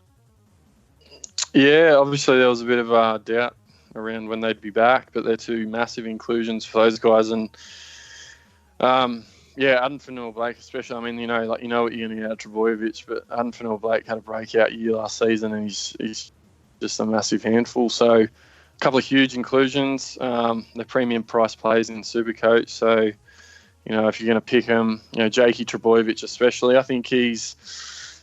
Yeah, obviously there was a bit of doubt around when they'd be back, but they're 2 massive inclusions for those guys. And Addin Fanua-Blake especially. I mean, you know what you're going to get out of Trbojevic, but Addin Fanua-Blake had a breakout year last season, and he's just a massive handful. So a couple of huge inclusions. The premium price plays in Supercoach. So, if you're going to pick him, Jakey Trbojevic especially, I think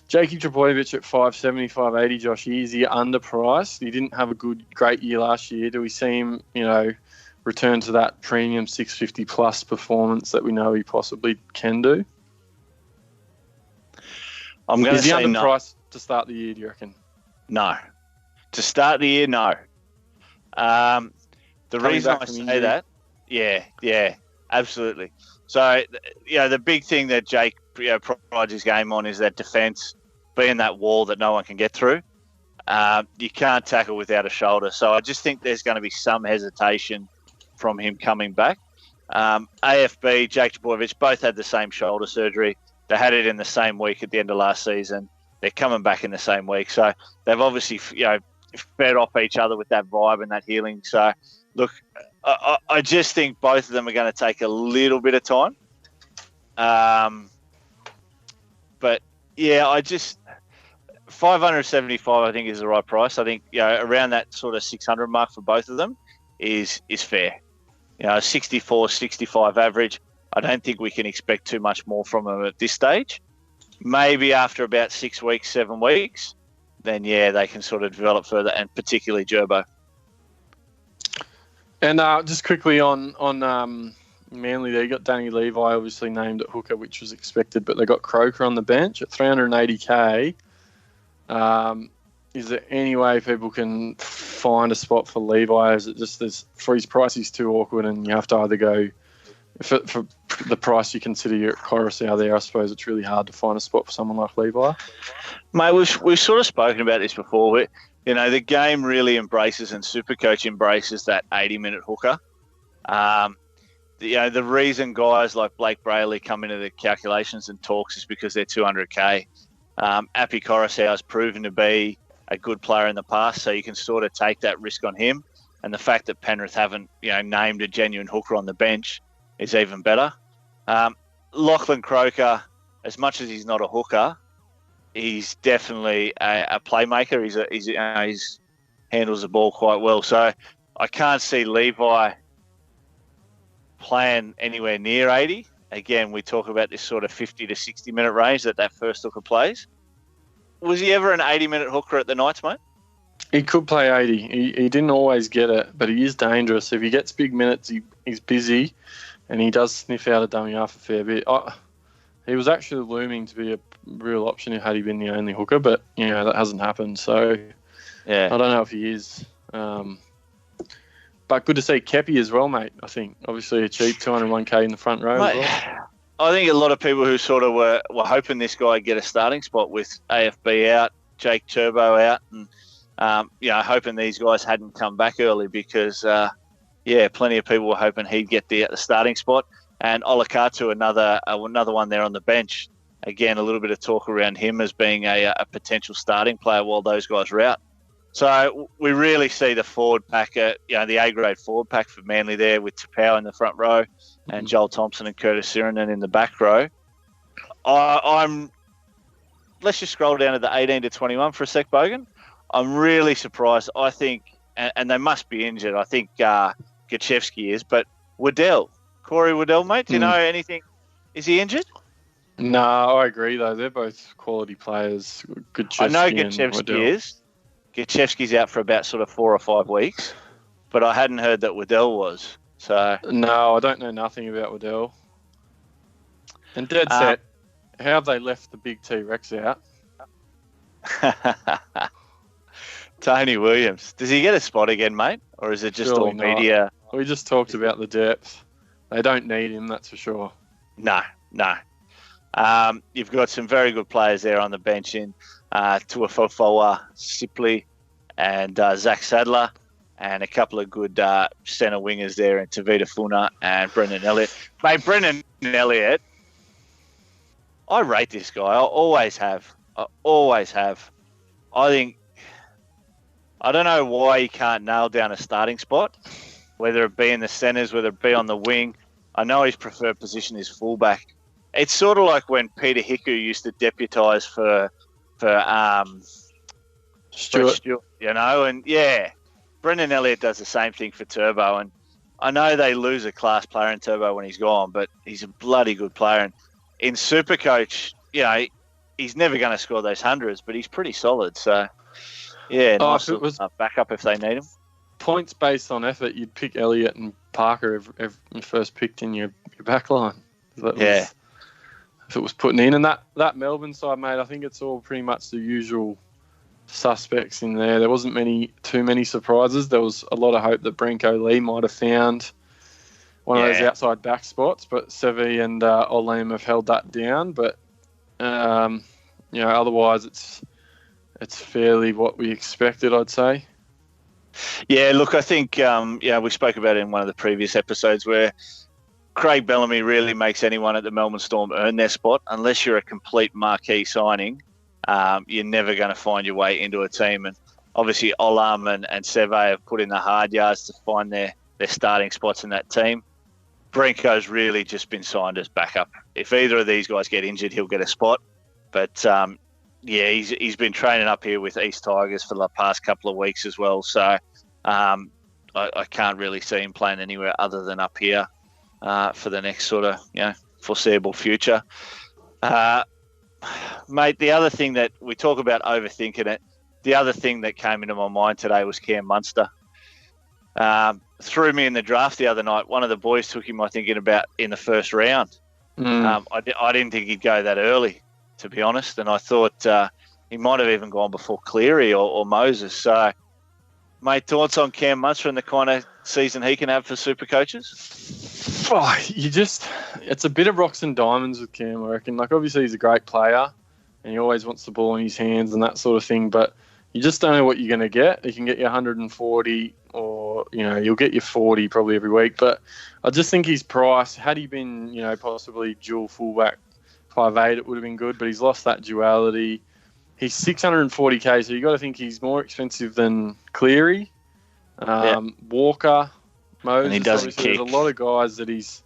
Jakey Trbojevic at 570, 580, Josh, is he underpriced? He didn't have a great year last year. Do we see him, return to that premium 650 plus performance that we know he possibly can do? I'm going to say no. Is he underpriced to start the year, do you reckon? No. To start the year, no. The reason I say that, yeah, absolutely. So, the big thing that Jake prides his game on is that defence, being that wall that no one can get through. You can't tackle without a shoulder. So I just think there's going to be some hesitation from him coming back. AFB, Jake Trbojevic, both had the same shoulder surgery. They had it in the same week at the end of last season. They're coming back in the same week. So they've obviously, fed off each other with that vibe and that healing. So, look, I just think both of them are going to take a little bit of time. But, yeah, $575, I think, is the right price. I think around that sort of 600 mark for both of them is fair. 64, 65 average. I don't think we can expect too much more from them at this stage. Maybe after about 6 weeks, 7 weeks, then they can sort of develop further, and particularly Gerbo. And just quickly on Manly, there you got Danny Levi obviously named at hooker, which was expected, but they got Croaker on the bench at $380K. Is there any way people can find a spot for Levi? Is it just for his price, he's too awkward, and you have to either go for the price you consider you're at Coruscant there? I suppose it's really hard to find a spot for someone like Levi. Mate, we've sort of spoken about this before. The game really embraces, and Supercoach embraces, that 80-minute hooker. The reason guys like Blake Braley come into the calculations and talks is because they're 200K. Api Coruscant has proven to be a good player in the past, so you can sort of take that risk on him. And the fact that Penrith haven't, named a genuine hooker on the bench is even better. Lachlan Croaker, as much as he's not a hooker, he's definitely a playmaker. He's handles the ball quite well. So I can't see Levi playing anywhere near 80. Again, we talk about this sort of 50 to 60-minute range that first hooker plays. Was he ever an 80-minute hooker at the Knights, mate? He could play 80. He didn't always get it, but he is dangerous. If he gets big minutes, he's busy, and he does sniff out a dummy half a fair bit. He was actually looming to be a real option had he been the only hooker, but that hasn't happened. So I don't know if he is. But good to see Kepi as well, mate. I think obviously a cheap 201K in the front row. Mate, as well. I think a lot of people who sort of were hoping this guy would get a starting spot with AFB out, Jake Turbo out, and hoping these guys hadn't come back early because plenty of people were hoping he'd get the starting spot. And Olakatu, another one there on the bench. Again, a little bit of talk around him as being a potential starting player while those guys are out. So we really see the forward pack, the A-grade forward pack for Manly there with Tapau in the front row and Joel Thompson and Curtis Sirenen in the back row. Let's just scroll down to the 18 to 21 for a sec, Bogan. I'm really surprised. I think, and they must be injured, I think Gachevsky is, but Corey Waddell, mate, do you know anything? Is he injured? No, I agree, though. They're both quality players. I know Gachevsky is. Gachevsky's out for about sort of 4 or 5 weeks, but I hadn't heard that Waddell was. So no, I don't know nothing about Waddell. And dead set, how have they left the big T-Rex out? Tony Williams. Does he get a spot again, mate? Or is it just Surely all media? We just talked about the depth. They don't need him, that's for sure. No. You've got some very good players there on the bench in Tuafofoa, Sipley, and Zach Sadler, and a couple of good centre wingers there in Tavita Funa and Brendan Elliott. Mate, Brendan Elliott, I rate this guy. I always have. I don't know why he can't nail down a starting spot, whether it be in the centres, whether it be on the wing. I know his preferred position is fullback. It's sort of like when Peter Hiku used to deputise for Stewart, and Brendan Elliott does the same thing for Turbo. And I know they lose a class player in Turbo when he's gone, but he's a bloody good player. And in Supercoach, he's never going to score those hundreds, but he's pretty solid. So, nice if it was backup if they need him. Points based on effort, you'd pick Elliott and Parker if first picked in your back line. If it was putting in. And that Melbourne side, mate, I think it's all pretty much the usual suspects in there. There wasn't too many surprises. There was a lot of hope that Branko Lee might have found one of those outside back spots, but Sevi and Olam have held that down. But otherwise it's fairly what we expected, I'd say. Yeah, look, I think we spoke about it in one of the previous episodes where Craig Bellamy really makes anyone at the Melbourne Storm earn their spot. Unless you're a complete marquee signing, you're never going to find your way into a team. And obviously Olam and Seve have put in the hard yards to find their starting spots in that team. Brinko's really just been signed as backup. If either of these guys get injured, he'll get a spot. But, he's been training up here with East Tigers for the past couple of weeks as well. So I can't really see him playing anywhere other than up here for the next sort of foreseeable future. Mate, the other thing that we talk about overthinking it, the other thing that came into my mind today was Cam Munster. Threw me in the draft the other night. One of the boys took him, I think, in the first round. I didn't think he'd go that early, to be honest, and I thought he might have even gone before Cleary or Moses. So, mate, thoughts on Cam Munster and the kind of season he can have for Supercoaches? Oh, it's a bit of rocks and diamonds with Cam, I reckon. Like, obviously, he's a great player, and he always wants the ball in his hands and that sort of thing, but you just don't know what you're going to get. He can get you 140 or, you'll get you 40 probably every week. But I just think his price, had he been, possibly dual fullback 5'8", it would have been good, but he's lost that duality. He's 640K, so you got to think he's more expensive than Cleary, Walker, Moses. And he doesn't kick. There's a lot of guys that he's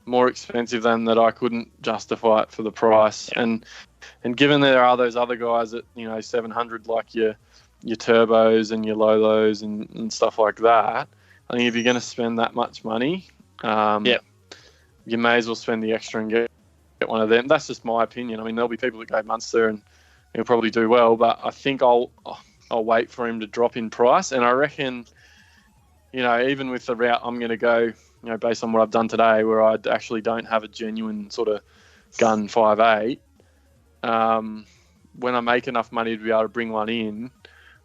more expensive than that I couldn't justify it for the price. And given there are those other guys at 700, like your turbos and your Lolos and stuff like that, I think if you're going to spend that much money, you may as well spend the extra and get one of them. That's just my opinion. I mean, there'll be people that go Munster and he'll probably do well, but I think I'll wait for him to drop in price. And I reckon, even with the route I'm going to go, based on what I've done today, where I actually don't have a genuine sort of gun 5'8", when I make enough money to be able to bring one in,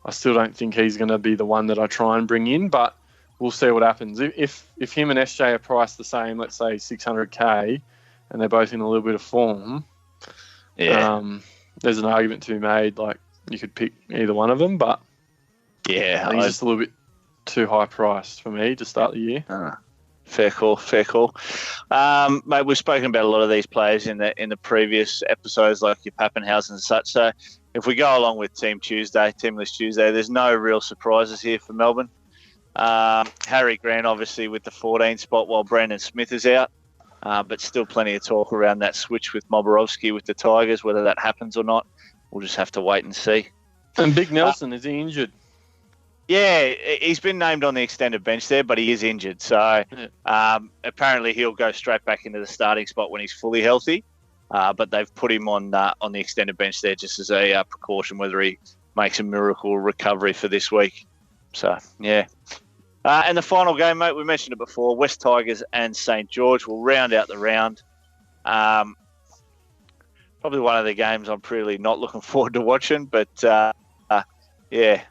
I still don't think he's going to be the one that I try and bring in, but we'll see what happens. If him and SJ are priced the same, let's say 600K, and they're both in a little bit of form, there's an argument to be made. Like, you could pick either one of them, but I think he's just a little bit too high priced for me to start the year. Fair call. Mate, we've spoken about a lot of these players in the previous episodes, like your Pappenhausen and such. So if we go along with Teamless Tuesday, there's no real surprises here for Melbourne. Harry Grant, obviously, with the 14 spot while Brandon Smith is out. But still plenty of talk around that switch with Moborowski with the Tigers. Whether that happens or not, we'll just have to wait and see. And Big Nelson, is he injured? Yeah, he's been named on the extended bench there, but he is injured. So apparently he'll go straight back into the starting spot when he's fully healthy. But they've put him on the extended bench there just as a precaution, whether he makes a miracle recovery for this week. So, yeah. And the final game, mate, we mentioned it before, West Tigers and St. George will round out the round. Probably one of the games I'm really not looking forward to watching, but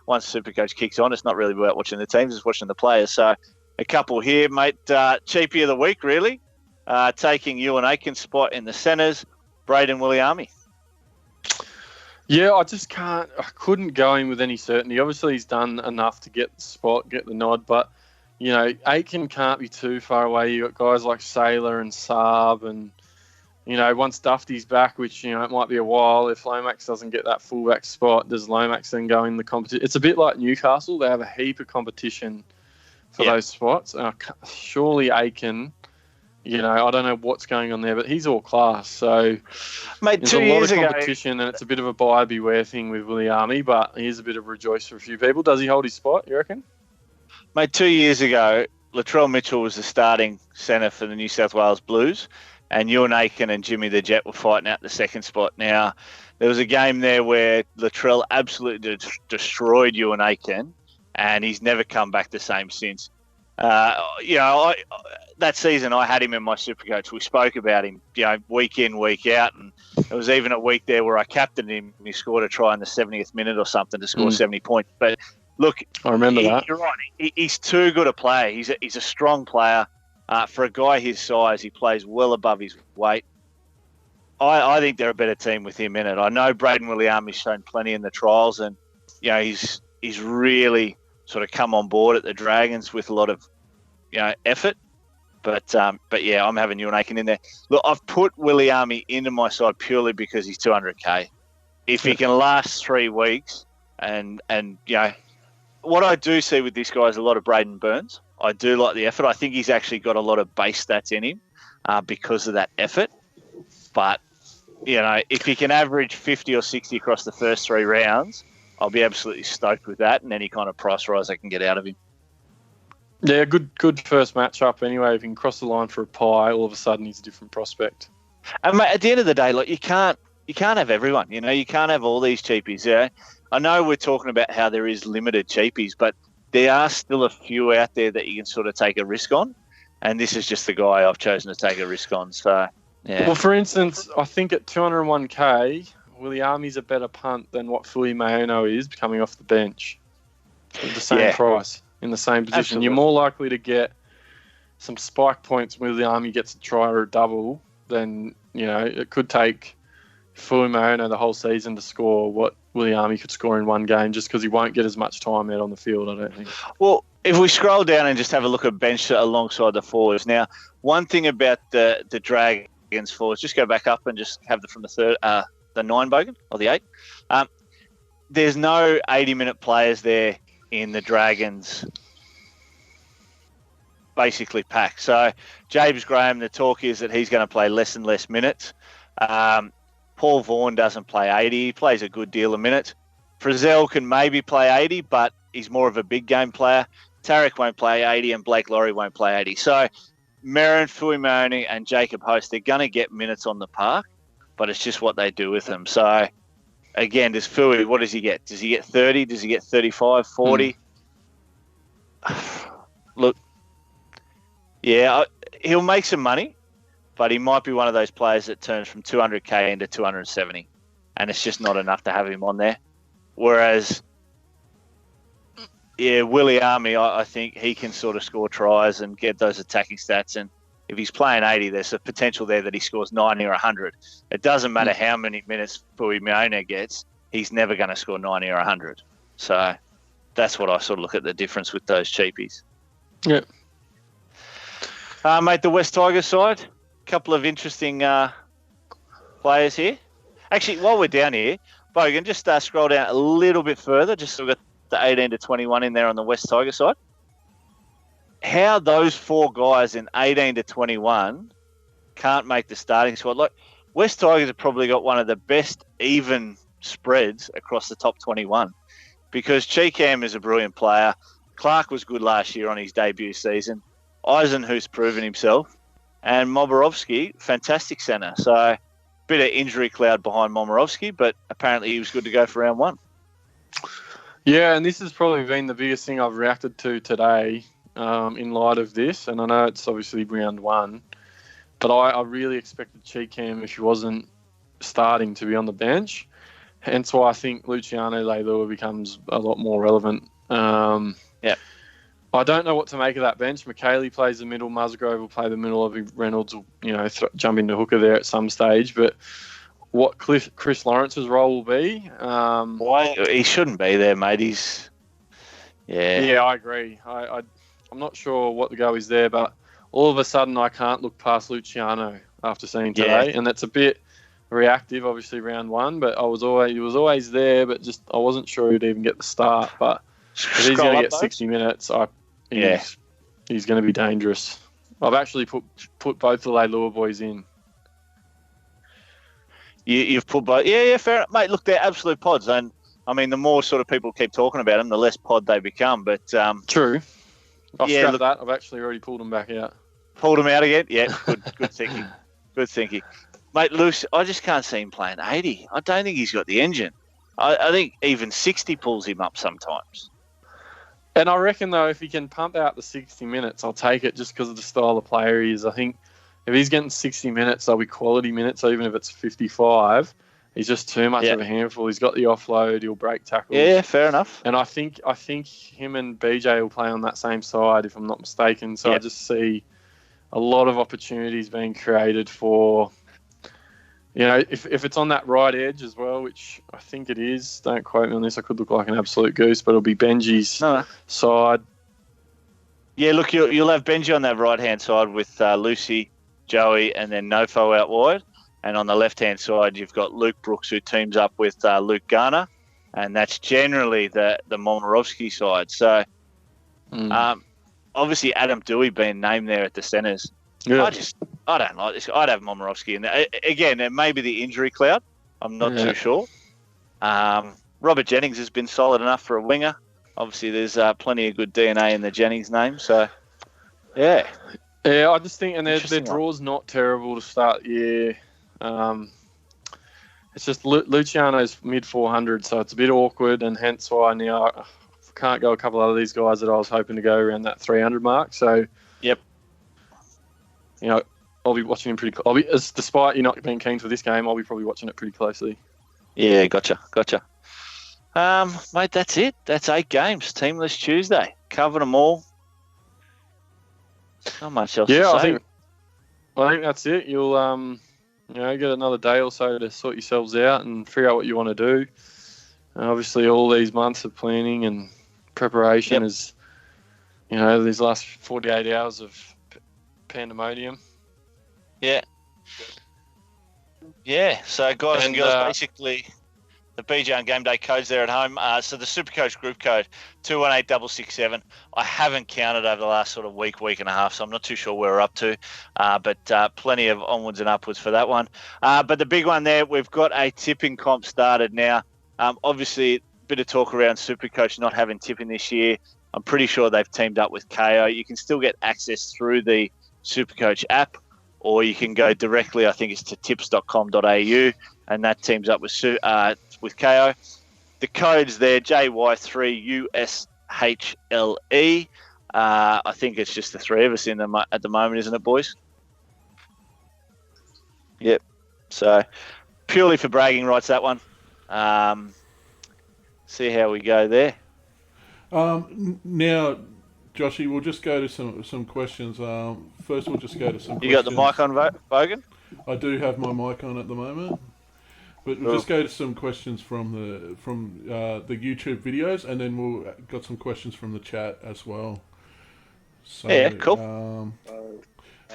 once Supercoach kicks on, it's not really about watching the teams, it's watching the players. So a couple here, mate. Cheapie of the week, really. Taking Ewan Aiken's spot in the centres, Braden Williami. Yeah, I couldn't go in with any certainty. Obviously, he's done enough to get the spot, get the nod, but, Aiken can't be too far away. You've got guys like Saylor and Saab, and, once Dufty's back, which, it might be a while, if Lomax doesn't get that fullback spot, does Lomax then go in the competition? It's a bit like Newcastle. They have a heap of competition for those spots. Surely Aiken... I don't know what's going on there, but he's all class. So, mate, there's a lot of competition, and it's a bit of a buyer beware thing with Williami, but here's a bit of rejoice for a few people. Does he hold his spot, you reckon? Mate, 2 years ago, Latrell Mitchell was the starting centre for the New South Wales Blues, and Ewan Aiken and Jimmy the Jet were fighting out the second spot. Now, there was a game there where Latrell absolutely destroyed Ewan Aiken, and he's never come back the same since. That season I had him in my Supercoach. We spoke about him, week in, week out, and there was even a week there where I captained him and he scored a try in the 70th minute or something to score 70 points. But look, I remember that. You're right. He's too good a player. He's a strong player. For a guy his size, he plays well above his weight. I think they're a better team with him in it. I know Braden Williami's shown plenty in the trials, and he's really sort of come on board at the Dragons with a lot of effort. But I'm having Ewan Aiken in there. Look, I've put Williami into my side purely because he's 200K. If he can last 3 weeks, and what I do see with this guy is a lot of Braden Burns. I do like the effort. I think he's actually got a lot of base stats in him because of that effort. But if he can average 50 or 60 across the first 3 rounds, I'll be absolutely stoked with that and any kind of price rise I can get out of him. Yeah, good first matchup anyway. If he can cross the line for a pie, all of a sudden he's a different prospect. And mate, at the end of the day, like you can't have everyone. You can't have all these cheapies. Yeah, I know we're talking about how there is limited cheapies, but there are still a few out there that you can sort of take a risk on. And this is just the guy I've chosen to take a risk on. So, yeah. Well, for instance, I think at 201k, Williami's a better punt than what Fui Maono is coming off the bench at the same price in the same position. Absolutely. You're more likely to get some spike points when Williami gets a try or a double than, it could take Fui Maono the whole season to score what Williami could score in one game just because he won't get as much time out on the field, I don't think. Well, if we scroll down and just have a look at bench alongside the forwards. Now, one thing about the Dragons forwards, just go back up and just have from the 9 bogan or the 8. There's no 80-minute players there in the Dragons basically pack. So James Graham, the talk is that he's going to play less and less minutes. Paul Vaughan doesn't play 80. He plays a good deal of minutes. Frizzell can maybe play 80, but he's more of a big game player. Tarek won't play 80 and Blake Laurie won't play 80. So Merrin, Fuimoni and Jacob Host, they're going to get minutes on the park, but it's just what they do with them. So, again, does Fui, what does he get? Does he get 30? Does he get 35, 40? Look, yeah, he'll make some money, but he might be one of those players that turns from 200k into 270, and it's just not enough to have him on there. Whereas, Williami, I think he can sort of score tries and get those attacking stats, and if he's playing 80, there's a potential there that he scores 90 or 100. It doesn't matter how many minutes Fui Maono gets, he's never going to score 90 or 100. So that's what I sort of look at the difference with those cheapies. Yeah. Mate, the West Tigers side, a couple of interesting players here. Actually, while we're down here, Bogan, just scroll down a little bit further, just so we've got the 18 to 21 in there on the West Tigers side. How those 4 guys in 18 to 21 can't make the starting squad. Like, West Tigers have probably got one of the best even spreads across the top 21 because Cheekham is a brilliant player. Clark was good last year on his debut season. Eisenhuth's proven himself. And Momirovski, fantastic centre. So, bit of injury cloud behind Momirovski, but apparently he was good to go for round 1. Yeah, and this has probably been the biggest thing I've reacted to today in light of this. And I know it's obviously round 1, but I really expected Cheekham, if he wasn't starting, to be on the bench. Hence why I think Luciano Leilua becomes a lot more relevant. I don't know what to make of that bench. McKaylee plays the middle. Musgrove will play the middle. Reynolds will, jump into hooker there at some stage. But what Chris Lawrence's role will be... Why he shouldn't be there, mate. He's... Yeah, I agree. I'm not sure what the go is there, but all of a sudden I can't look past Luciano after seeing today. And that's a bit reactive, obviously, round 1. But he was always there, but just I wasn't sure he'd even get the start. But if he's going to get 60 minutes, he's going to be dangerous. I've actually put both the Leilua boys in. You've put both? Yeah, fair enough. Mate, look, they're absolute pods. And, I mean, the more sort of people keep talking about them, the less pod they become. But True. I've scrapped that. I've actually already pulled them back out. Pulled them out again? Yeah, good thinking. Good thinking. Mate, Luce, I just can't see him playing 80. I don't think he's got the engine. I think even 60 pulls him up sometimes. And I reckon, though, if he can pump out the 60 minutes, I'll take it just because of the style of player he is. I think if he's getting 60 minutes, they'll be quality minutes, even if it's 55. He's just too much of a handful. He's got the offload. He'll break tackles. Yeah, fair enough. And I think him and BJ will play on that same side, if I'm not mistaken. So I just see a lot of opportunities being created for... if it's on that right edge as well, which I think it is, don't quote me on this, I could look like an absolute goose, but it'll be Benji's side. Yeah, look, you'll have Benji on that right-hand side with Lucy, Joey, and then Nofo out wide. And on the left-hand side, you've got Luke Brooks, who teams up with Luke Garner, and that's generally the Momirovski side. So, obviously, Adam Dewey being named there at the centres. Yeah. I don't like this. I'd have Momorowski in there. Again, it may be the injury cloud. I'm not too sure. Robert Jennings has been solid enough for a winger. Obviously, there's plenty of good DNA in the Jennings name. So, yeah. Yeah, I just think, and their draw's not terrible to start the year. It's just Luciano's mid 400, so it's a bit awkward, and hence why now I can't go a couple of these guys that I was hoping to go around that 300 mark. So, yep. I'll be watching him pretty. Despite you not being keen for this game, I'll be probably watching it pretty closely. Yeah, gotcha. Mate, that's it. That's 8 games. Teamless Tuesday. Covered them all. Not much else to say. I think that's it. You'll get another day or so to sort yourselves out and figure out what you want to do. Obviously, all these months of planning and preparation is, these last 48 hours of pandemonium. Yeah. Yeah. So, guys and girls, basically, the BJ and GameDay codes there at home. So the Supercoach group code, 218667. I haven't counted over the last sort of week and a half, so I'm not too sure where we're up to. But plenty of onwards and upwards for that one. But the big one there, we've got a tipping comp started now. Obviously, a bit of talk around Supercoach not having tipping this year. I'm pretty sure they've teamed up with KO. You can still get access through the Supercoach app, or you can go directly, I think it's to tips.com.au, and that teams up with KO. The code's there, JY3USHLE. I think it's just the 3 of us in them at the moment, isn't it, boys? Yep. So purely for bragging rights, that one. See how we go there. Now, Joshy, we'll just go to some questions. First, we'll just go to some questions. You got the mic on, Bogan? I do have my mic on at the moment. But we'll just go to some questions from the YouTube videos, and then we'll got some questions from the chat as well. So, yeah, cool.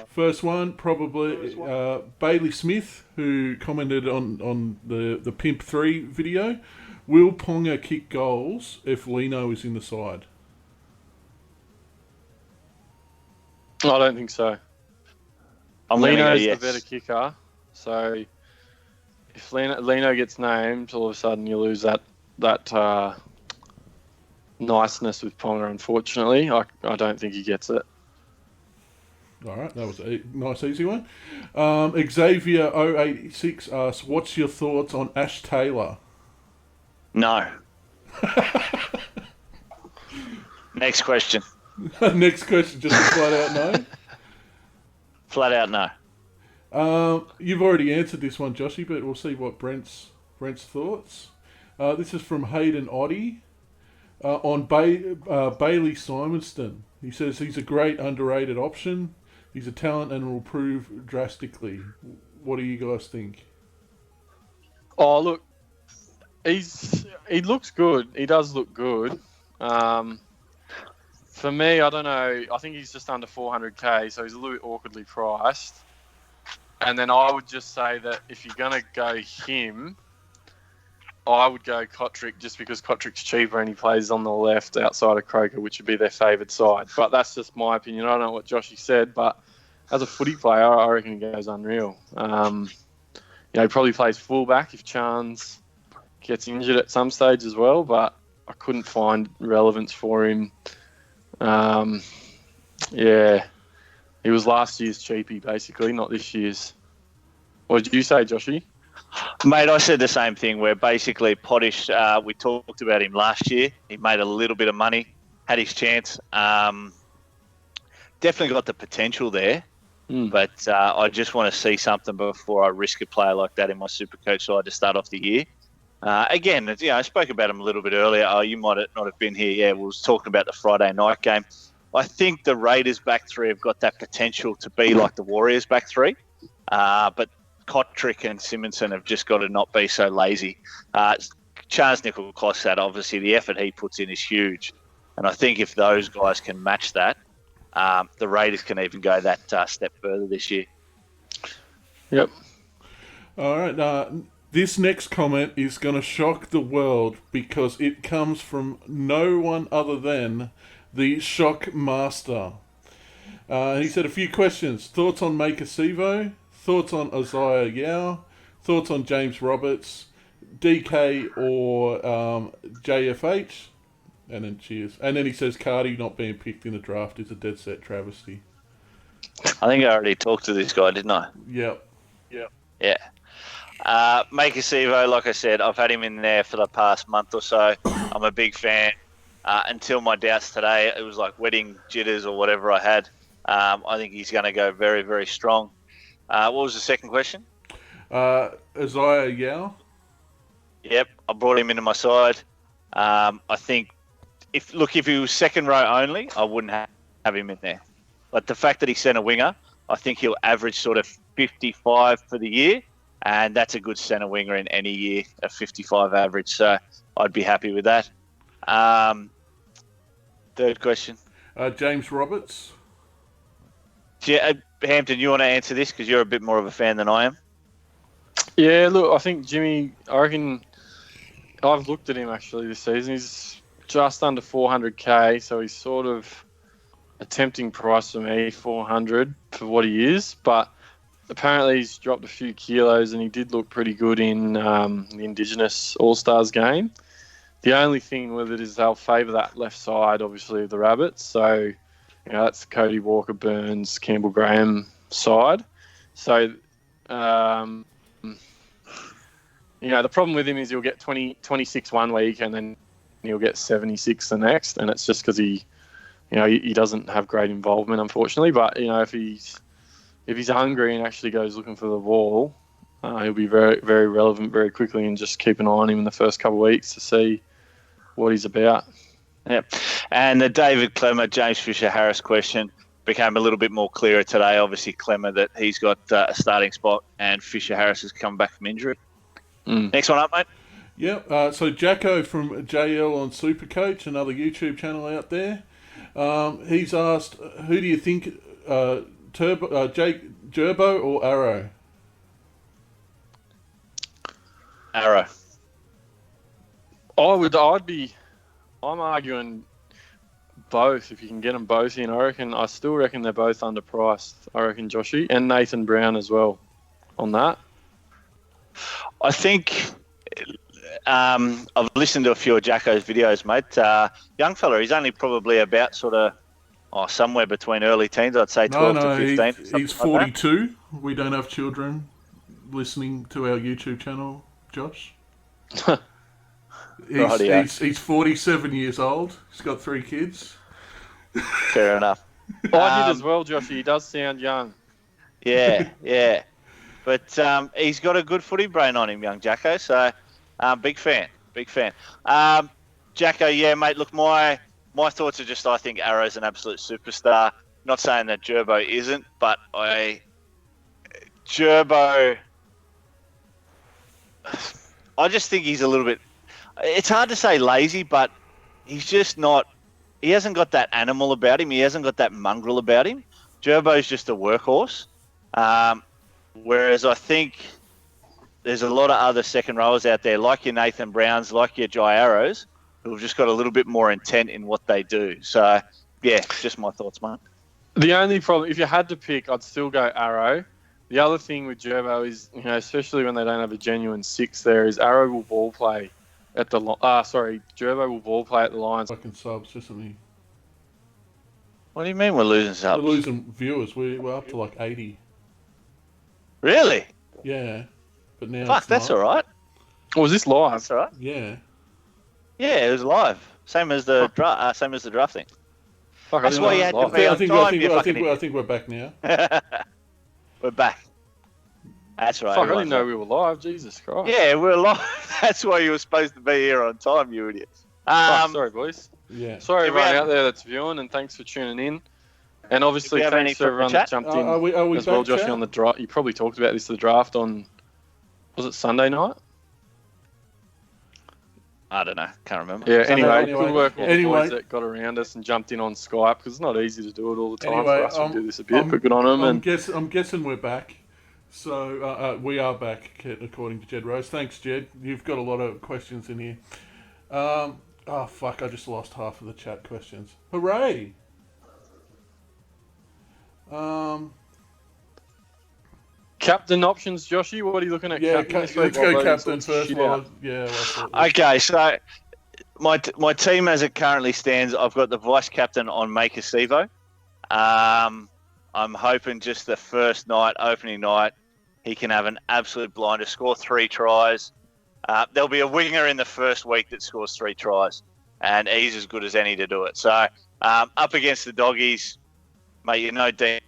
First one, probably Bailey Smith, who commented on the Pimp 3 video. Will Ponga kick goals if Lino is in the side? I don't think so. Lino's the better kicker, so if Lino gets named, all of a sudden you lose that niceness with Ponga, unfortunately. I don't think he gets it. All right, that was a nice, easy one. Xavier086 asks, what's your thoughts on Ash Taylor? No. Next question. Next question, just a flat out no? Flat out no. You've already answered this one, Joshy, but we'll see what Brent's thoughts. This is from Hayden Oddie on Bailey Simonston. He says he's a great underrated option. He's a talent and will improve drastically. What do you guys think? Oh, look, he looks good. He does look good. For me, I don't know. I think he's just under 400k, so he's a little bit awkwardly priced. And then I would just say that if you're going to go him, I would go Kotrick just because Kotrick's cheaper and he plays on the left outside of Croaker, which would be their favoured side. But that's just my opinion. I don't know what Joshy said, but as a footy player, I reckon he goes unreal. He probably plays fullback if Chance gets injured at some stage as well, but I couldn't find relevance for him. He was last year's cheapie, basically, not this year's. What did you say, Joshy? Mate, I said the same thing where basically Potish, we talked about him last year. He made a little bit of money, had his chance. Definitely got the potential there, but I just want to see something before I risk a player like that in my Supercoach side to start off the year. Again, I spoke about him a little bit earlier. Oh, you might not have been here. Yeah, we was talking about the Friday night game. I think the Raiders back three have got that potential to be like the Warriors back three, but Kotrick and Stimson have just got to not be so lazy. Charles Nichols costs that. Obviously, the effort he puts in is huge, and I think if those guys can match that, the Raiders can even go that step further this year. Yep. All right. This next comment is going to shock the world because it comes from no one other than the Shock Master. He said a few questions. Thoughts on Maker Sivo? Thoughts on Isaiah Yao? Thoughts on James Roberts? DK or JFH? And then cheers. And then he says Cardi not being picked in the draft is a dead set travesty. I think I already talked to this guy, didn't I? Yep. Yeah. Maker Sivo, like I said, I've had him in there for the past month or so. I'm a big fan. Until my doubts today, it was like wedding jitters or whatever I had. I think he's going to go very, very strong. What was the second question? Isaiah Yao? Yep, I brought him into my side. I think if he was second row only, I wouldn't have him in there. But the fact that he's centre winger, I think he'll average sort of 55 for the year, and that's a good centre winger in any year, a 55 average. So I'd be happy with that. Third question. James Roberts? Hampton, you want to answer this because you're a bit more of a fan than I am? Yeah, look, I think Jimmy, I reckon I've looked at him actually this season. He's just under 400k, so he's sort of a tempting price for me, 400 for what he is. But apparently he's dropped a few kilos and he did look pretty good in the Indigenous All-Stars game. The only thing with it is they'll favour that left side, obviously, of the Rabbits. So, that's Cody Walker, Burns, Campbell Graham side. So, the problem with him is he'll get 26 one week and then he'll get 76 the next. And it's just because he doesn't have great involvement, unfortunately. But, if he's hungry and actually goes looking for the ball, he'll be very, very relevant very quickly, and just keep an eye on him in the first couple of weeks to see what he's about. Yep. And the David Clemen, James Fisher-Harris question became a little bit more clearer today. Obviously, Clemen, that he's got a starting spot, and Fisher-Harris has come back from injury. Next one up, mate. Yep. So Jacko from JL on Supercoach, another YouTube channel out there. He's asked, who do you think, Gerbo or Arrow? Arrow. I'm arguing both if you can get them both in. I still reckon they're both underpriced. I reckon Joshy and Nathan Brown as well on that. I think I've listened to a few of Jacko's videos, mate. Young fella, he's only probably about sort of somewhere between early teens, I'd say 12 to 15. He's 42. We don't have children listening to our YouTube channel, Josh. He's 47 years old. He's got 3 kids. Fair enough. I did as well, Joshy. He does sound young. Yeah. But he's got a good footy brain on him, young Jacko. So, big fan. Jacko, yeah, mate. Look, my thoughts are just I think Arrow's an absolute superstar. Not saying that Gerbo isn't, but Gerbo, I just think he's a little bit. It's hard to say lazy, but he's just not. He hasn't got that animal about him. He hasn't got that mongrel about him. Gerbo's just a workhorse. Whereas I think there's a lot of other second rowers out there, like your Nathan Browns, like your Jai Arrows, who've just got a little bit more intent in what they do. So, yeah, just my thoughts, mate. The only problem, if you had to pick, I'd still go Arrow. The other thing with Gerbo is, especially when they don't have a genuine 6 there, is Arrow will ball play at the Gerbo will ball play at the Lions. Fucking subs, isn't he? What do you mean we're losing subs? We're losing viewers. We're up to like 80. Really? Yeah. But now fuck, that's all right. Oh, was this live? That's all right. Yeah. Yeah, it was live. Same as the drafting. Fuck, that's why you had to be on time. I think we're back now. We're back. That's right. Fuck, I didn't know we were live. Jesus Christ. Yeah, we're live. That's why you were supposed to be here on time, you idiots. Sorry, boys. Yeah. Sorry, everyone out there that's viewing, and thanks for tuning in. And obviously, thanks to everyone that jumped in are we as well, back, Joshy, on the draft. You probably talked about this, the draft on, was it Sunday night? I don't know. Can't remember. Yeah, anyway, good work all the boys Anyway. that got around us and jumped in on Skype, because it's not easy to do it all the time Anyway, for us. We do this a bit, but good on them. I'm guessing we're back. So we are back, according to Jed Rose. Thanks, Jed. You've got a lot of questions in here. Oh, fuck, I just lost half of the chat questions. Hooray! Captain options, Joshy. What are you looking at? Yeah, captain this let's week? go While captain Logan sorts first. shit out? Okay, so my team as it currently stands, I've got the vice captain on Maker Sevo. I'm hoping just the first night, opening night, he can have an absolute blinder, score 3 tries. There'll be a winger in the first week that scores 3 tries, and he's as good as any to do it. So up against the Doggies, mate, you know Dean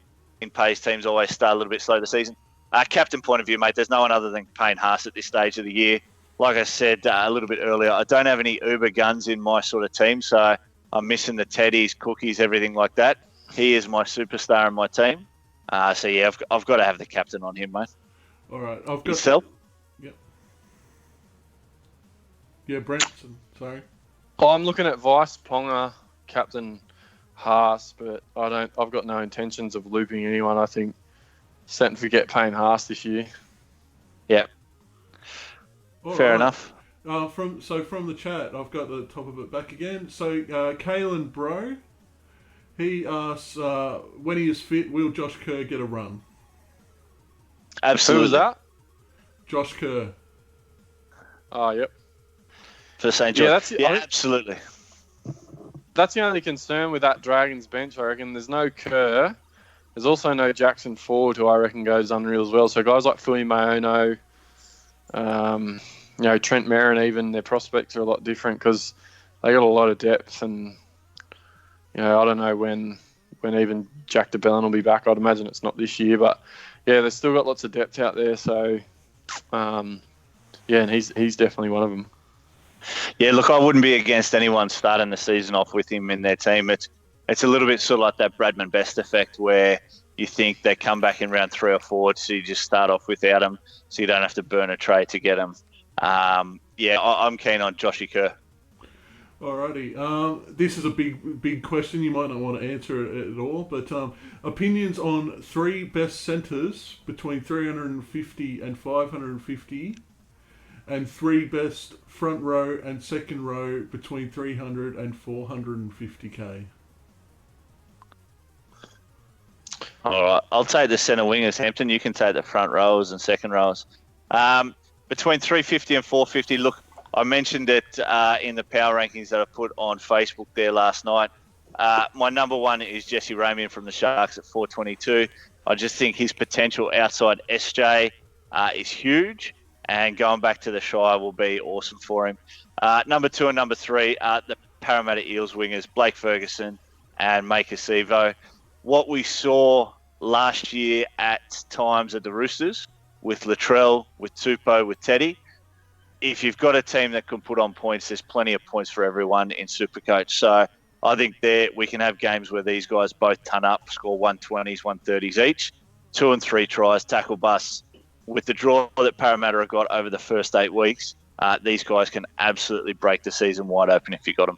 Pay's teams always start a little bit slow this season. Captain point of view, mate, there's no one other than Payne Haas at this stage of the year. Like I said a little bit earlier, I don't have any uber guns in my sort of team, so I'm missing the Teddies, Cookies, everything like that. He is my superstar in my team. So, yeah, I've got to have the captain on him, mate. All right. I've got Yourself? Yep. Yeah, Brentson. Sorry. I'm looking at Vice Ponga, Captain Haas, but I've got no intentions of looping anyone. I think set and forget Payne Haas this year. Yep. Fair right. enough. From the chat, I've got the top of it back again. So Kalen Bro, he asks, when he is fit, will Josh Kerr get a run? Absolutely. Who was that? Josh Kerr. Oh, yep. For St. George. Yeah, absolutely. That's the only concern with that Dragons bench, I reckon. There's no Kerr. There's also no Jackson Ford, who I reckon goes unreal as well. So guys like Fui Maono, Trent Merrin, even their prospects are a lot different because they got a lot of depth. And I don't know when even Jack DeBellin will be back. I'd imagine it's not this year, but yeah, they've still got lots of depth out there. So and he's definitely one of them. Yeah, look, I wouldn't be against anyone starting the season off with him in their team. It's a little bit sort of like that Bradman Best effect where you think they come back in round 3 or 4, so you just start off without them, so you don't have to burn a trade to get them. I'm keen on Joshy Kerr. Alrighty. This is a big question. You might not want to answer it at all, but opinions on 3 best centres between 350 and 550, and 3 best front row and second row between 300 and 450k. All right, I'll take the centre wingers, Hampton. You can take the front rows and second rows. Between 350 and 450, look, I mentioned it in the power rankings that I put on Facebook there last night. My number 1 is Jesse Ramian from the Sharks at 422. I just think his potential outside SJ is huge, and going back to the Shire will be awesome for him. Number 2 and number 3 are the Parramatta Eels wingers, Blake Ferguson and Maker Sevo. What we saw last year at times at the Roosters with Latrell, with Tupou, with Teddy, if you've got a team that can put on points, there's plenty of points for everyone in Supercoach. So I think we can have games where these guys both ton up, score 120s, 130s each, 2 and 3 tries, tackle busts. With the draw that Parramatta have got over the first 8 weeks, these guys can absolutely break the season wide open if you got them.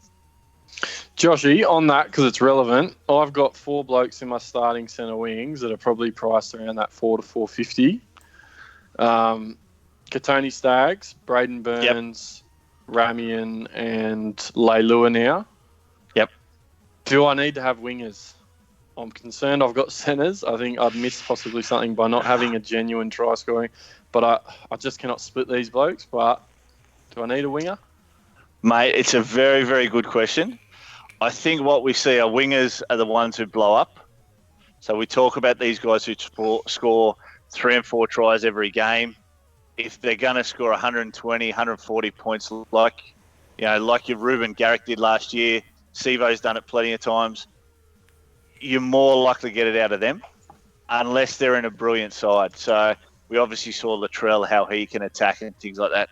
Joshy, on that, because it's relevant, I've got 4 blokes in my starting centre wings that are probably priced around that 4 to 450. Katoni Staggs, Braden Burns, Ramian, and Leilua now. Yep. Do I need to have wingers? I'm concerned I've got centres. I think I'd miss possibly something by not having a genuine try scoring. But I just cannot split these blokes. But do I need a winger? Mate, it's a very, very good question. I think what we see are wingers are the ones who blow up. So we talk about these guys who score 3 and 4 tries every game. If they're going to score 120, 140 points like your Ruben Garrick did last year, Sevo's done it plenty of times, you're more likely to get it out of them unless they're in a brilliant side. So we obviously saw Latrell, how he can attack and things like that.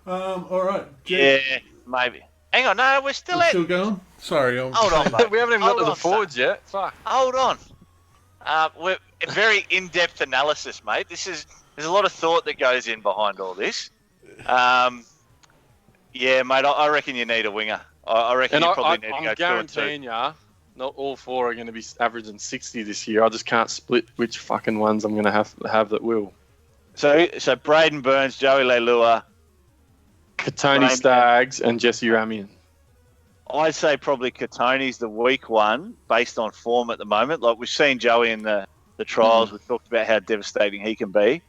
All right. Yeah, maybe. Hang on, no, we're still going? Sorry. Hold on, mate. We haven't even got to the forwards yet. Fuck. Hold on. We're very in-depth analysis, mate. There's a lot of thought that goes in behind all this. Yeah, mate, I reckon you need a winger. I reckon you probably need to go 2 and 2. I'm guaranteeing you, not all 4 are going to be averaging 60 this year. I just can't split which fucking ones I'm going to have that will. So Braden Burns, Joey Leilua, Katoni Staggs, and Jesse Ramian. I'd say probably Katoni's the weak one based on form at the moment. Like we've seen Joey in the trials. We've talked about how devastating he can be.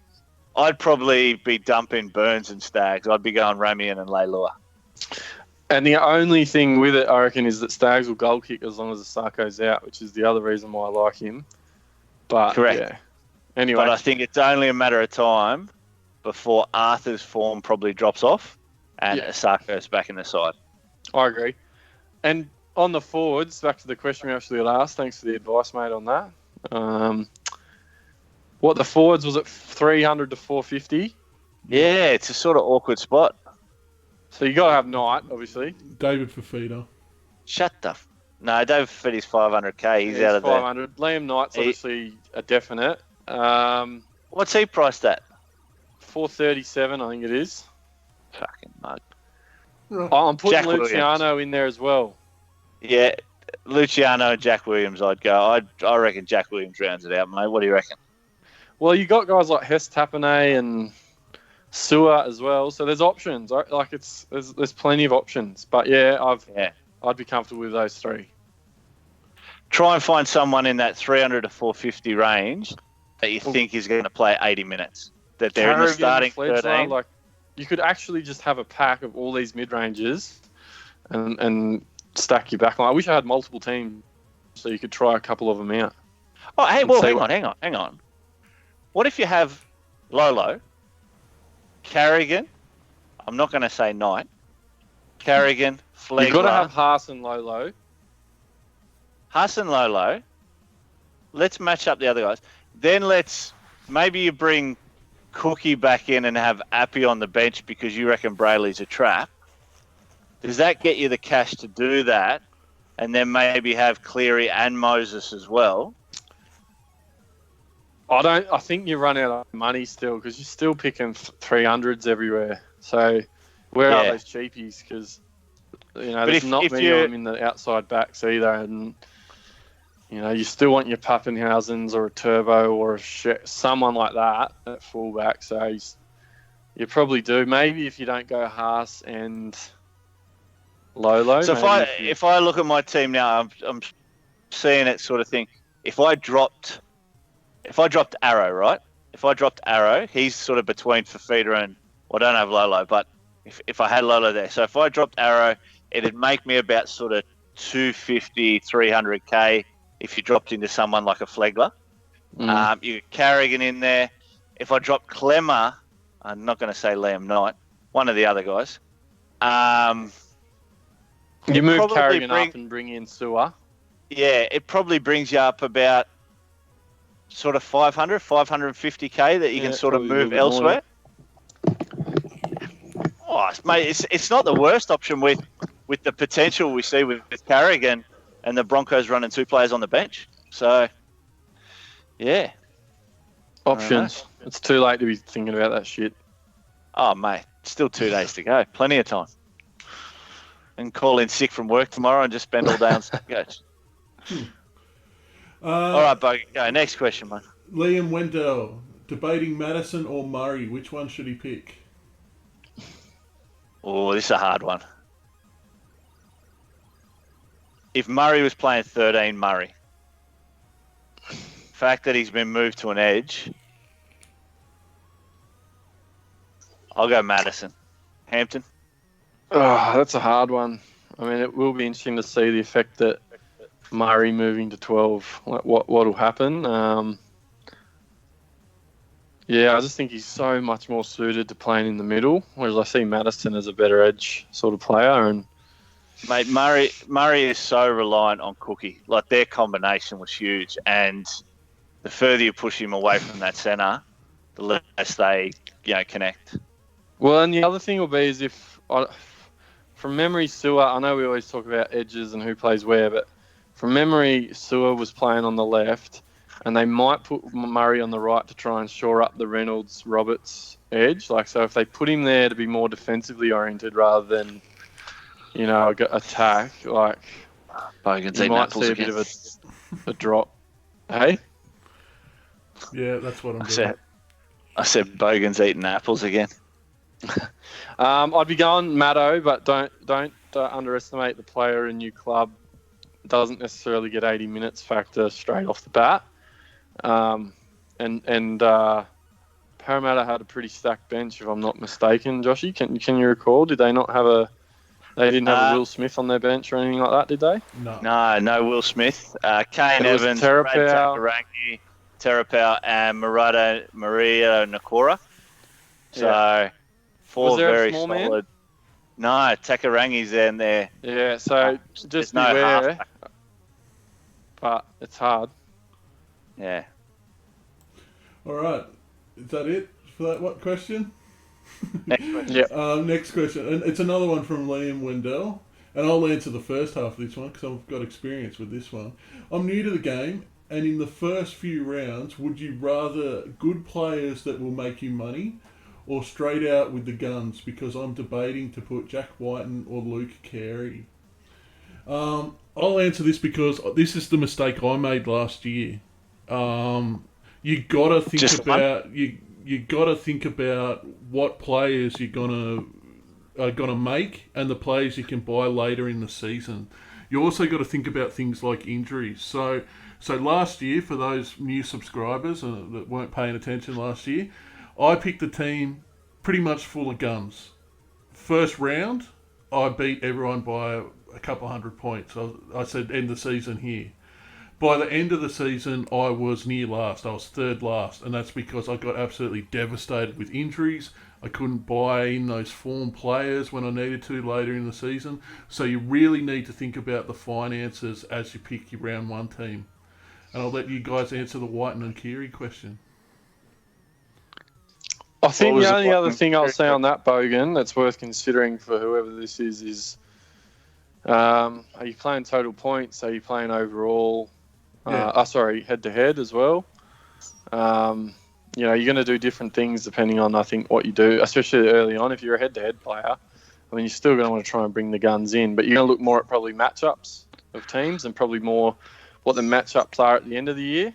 I'd probably be dumping Burns and Staggs. I'd be going Ramian and Leilua. And the only thing with it, I reckon, is that Staggs will goal kick as long as the Sarko's out, which is the other reason why I like him. But, correct. Yeah. Anyway. But I think it's only a matter of time before Arthur's form probably drops off and Sarko's back in the side. I agree. And on the forwards, back to the question we actually asked, thanks for the advice, mate, on that. What the forwards was at 300 to 450? Yeah, it's a sort of awkward spot. So you got to have Knight, obviously. David Fafita. Shut the... No, David Fafita's 500k. He's out of 500. Liam Knight's obviously a definite. What's he priced at? 437, I think it is. Fucking mug. I'm putting Jack Luciano Williams in there as well. Yeah, Luciano and Jack Williams, I'd go. I reckon Jack Williams rounds it out, mate. What do you reckon? Well, you got guys like Hess Tapane and Sewer as well, so there's options. Like there's plenty of options. But I'd be comfortable with those three. Try and find someone in that 300 to 450 range that you think is going to play 80 minutes. That they're in the starting 13. Like you could actually just have a pack of all these mid ranges and stack your back line. I wish I had multiple teams so you could try a couple of them out. Oh, hey, well, hang on. What if you have Lolo, Carrigan? I'm not going to say Knight. Carrigan, Flegler. You've got to have Haas and Lolo. Haas and Lolo. Let's match up the other guys. Then maybe you bring Cookie back in and have Appy on the bench because you reckon Braley's a trap. Does that get you the cash to do that? And then maybe have Cleary and Moses as well? I think you run out of money still because you're still picking 300s everywhere. So where are those cheapies? Because there's not many of them in the outside backs either, and you still want your Pappenhausens or a Turbo or someone like that at fullback. So you probably do. Maybe if you don't go Haas and Lolo. So if I look at my team now, I'm seeing it sort of thing. If I dropped Arrow, right? If I dropped Arrow, he's sort of between Fafita and... Well, I don't have Lolo, but if I had Lolo there. So if I dropped Arrow, it'd make me about sort of 250, 300k if you dropped into someone like a Flegler. You get Carrigan in there. If I dropped Clemmer, I'm not going to say Liam Knight, one of the other guys. You move Carrigan up and bring in Sewer. Yeah, it probably brings you up about sort of 500, 550k that you can sort of move elsewhere. Oh, mate, it's not the worst option with the potential we see with Carrigan and the Broncos running two players on the bench. So, yeah. Options. It's too late to be thinking about that shit. Oh, mate, still 2 days to go. Plenty of time. And call in sick from work tomorrow and just spend all day on Supercoach. All right, Buggy, go. Next question, mate. Liam Wendell, debating Madison or Murray. Which one should he pick? Oh, this is a hard one. If Murray was playing 13, Murray. Fact that he's been moved to an edge, I'll go Madison. Hampton? Oh, that's a hard one. I mean, it will be interesting to see the effect that Murray moving to 12, like what will happen. I just think he's so much more suited to playing in the middle, whereas I see Madison as a better edge sort of player. And mate, Murray is so reliant on Cookie. Like, their combination was huge, and the further you push him away from that centre, the less they connect. Well, and the other thing will be is from memory, Sewer, I know we always talk about edges and who plays where, but from memory, Sewer was playing on the left, and they might put Murray on the right to try and shore up the Reynolds-Roberts edge. Like, so if they put him there to be more defensively oriented rather than, attack, like, you might see a bit of a drop. Hey? Yeah, that's what I'm doing. I said Bogan's eating apples again. I'd be going Maddo, but don't underestimate the player in your club doesn't necessarily get 80 minutes factor straight off the bat. And Parramatta had a pretty stacked bench, if I'm not mistaken. Joshy, can you recall? Did they not have They didn't have a Will Smith on their bench or anything like that, did they? No Will Smith. Kane Evans, Brad Takarangi, Terapau, and Maria Nakora. So, four very solid. Man? No, Takarangi's in there. Yeah, so just beware. But it's hard. Yeah. All right. Is that it for that question? Next question. Yeah. Next question. And it's another one from Liam Wendell. And I'll answer the first half of this one because I've got experience with this one. I'm new to the game, and in the first few rounds, would you rather good players that will make you money or straight out with the guns? Because I'm debating to put Jack Whiten or Luke Carey. I'll answer this because this is the mistake I made last year. You gotta think about what players you're gonna make and the players you can buy later in the season. You also got to think about things like injuries. So last year, for those new subscribers that weren't paying attention last year, I picked a team pretty much full of guns. First round, I beat everyone by a couple 100 points. I said end the season here. By the end of the season, I was near last. I was third last, and that's because I got absolutely devastated with injuries. I couldn't buy in those form players when I needed to later in the season. So you really need to think about the finances as you pick your round one team. And I'll let you guys answer the Whiten and Keary question. I think the only other thing I'll say on that, Bogan, that's worth considering for whoever this is are you playing total points? Are you playing overall? Yeah. Head-to-head as well. You're going to do different things depending on, I think, what you do, especially early on. If you're a head-to-head player, I mean, you're still going to want to try and bring the guns in, but you're going to look more at probably matchups of teams and probably more what the matchups are at the end of the year.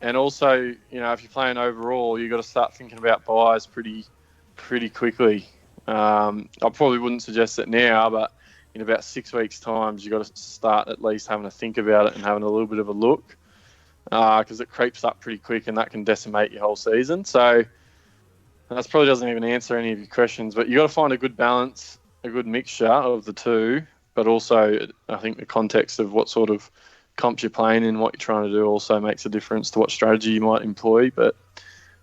And also, if you're playing overall, you've got to start thinking about buys pretty quickly. I probably wouldn't suggest it now, but in about 6 weeks' time, you've got to start at least having to think about it and having a little bit of a look. Because it creeps up pretty quick and that can decimate your whole season. So that probably doesn't even answer any of your questions. But you got to find a good balance, a good mixture of the two. But also, I think the context of what sort of comps you're playing and what you're trying to do also makes a difference to what strategy you might employ. But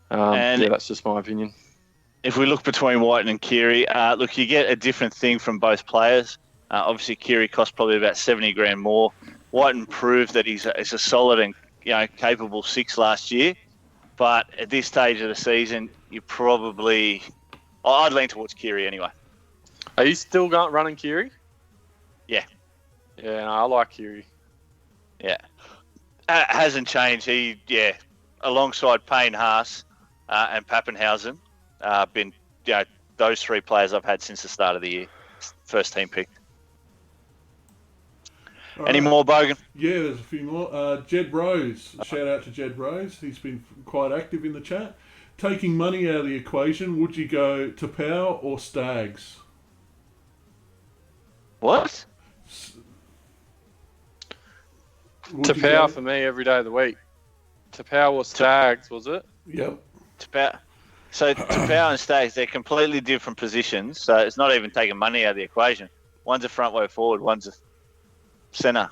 that's just my opinion. If we look between Whiten and Keary, you get a different thing from both players. Obviously, Keary cost probably about 70 grand more. Whiten proved that he's a solid and capable six last year, but at this stage of the season, I'd lean towards Keary anyway. Are you still running Keary? Yeah. Yeah, no, I like Keary. Yeah. Hasn't changed. He, alongside Payne Haas and Pappenhausen, been those three players I've had since the start of the year. First team pick. Any more, Bogan? Yeah, there's a few more. Jed Rose. Shout out to Jed Rose. He's been quite active in the chat. Taking money out of the equation, would you go to Power or Stags? What? To Power for me every day of the week. To Power or Stags, was it? Yep. To Power. So to Power and Stags, they're completely different positions. So it's not even taking money out of the equation. One's a front row forward, one's a centre.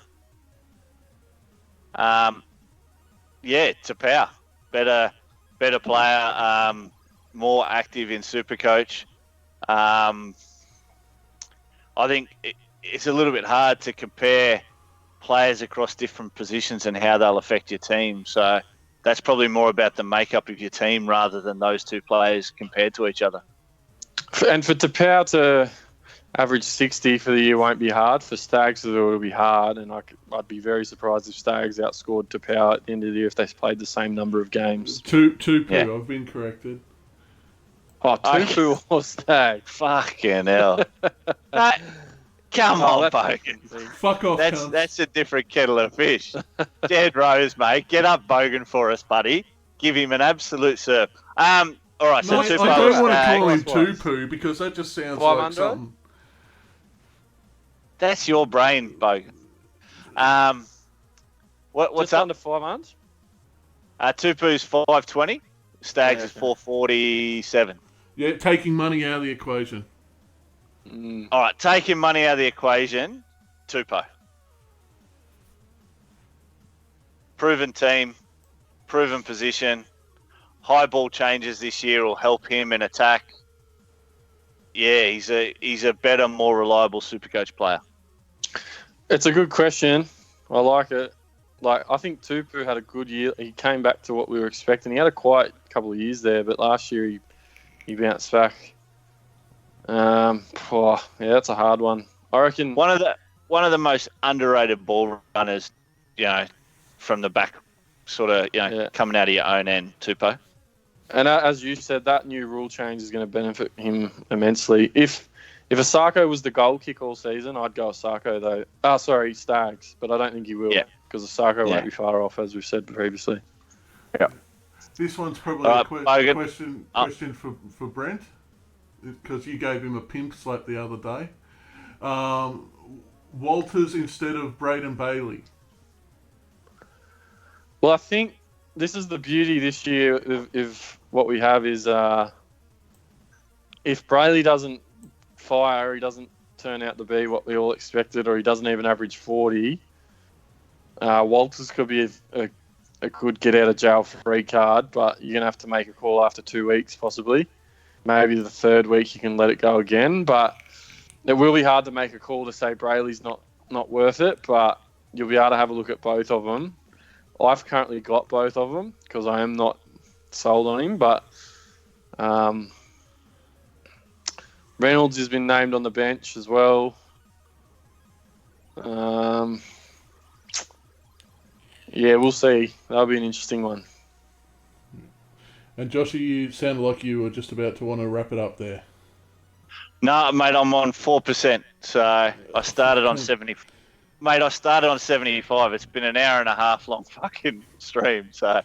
To Power. Better player, more active in Supercoach. I think it's a little bit hard to compare players across different positions and how they'll affect your team. So that's probably more about the makeup of your team rather than those two players compared to each other. And for Tapau to average 60 for the year won't be hard. For Stags, it will be hard, and I'd be very surprised if Stags outscored Tapau at the end of the year if they played the same number of games. Two, I've been corrected. Oh, Tupu or Stags? Fucking hell. Come on, Bogan. Fuck off, That's a different kettle of fish. Jed Rose, mate. Get up Bogan for us, buddy. Give him an absolute serve. All right, so I don't want to call him Tupu because that just sounds like something. That's your brain, Bogan. What's Just up? under 500? Tupu's 520. Stags is 447. Yeah, taking money out of the equation. All right, taking money out of the equation, Tupu. Proven team, proven position. High ball changes this year will help him in attack. Yeah, he's a better, more reliable Supercoach player. It's a good question. I like it. I think Tupu had a good year. He came back to what we were expecting. He had a quiet couple of years there, but last year he bounced back. That's a hard one. I reckon one of the most underrated ball runners, from the back, coming out of your own end, Tupu. And as you said, that new rule change is going to benefit him immensely. If Asako was the goal kick all season, I'd go Asako though. Stags, but I don't think he will because Asako won't be far off, as we've said previously. Yeah. This one's probably a question for Brent, because you gave him a pimp slap the other day. Walters instead of Braden Bailey. Well, I think this is the beauty this year if what we have is if Braley doesn't fire, he doesn't turn out to be what we all expected, or he doesn't even average 40, Walters could be a good get-out-of-jail-free card, but you're going to have to make a call after 2 weeks, possibly. Maybe the third week you can let it go again, but it will be hard to make a call to say Braley's not worth it, but you'll be able to have a look at both of them. I've currently got both of them because I am not sold on him, but Reynolds has been named on the bench as well. We'll see. That'll be an interesting one. And Joshy, you sounded like you were just about to want to wrap it up there. No, mate, I'm on 4%. So I started on 70. Mate, I started on 75. It's been an hour and a half long fucking stream, so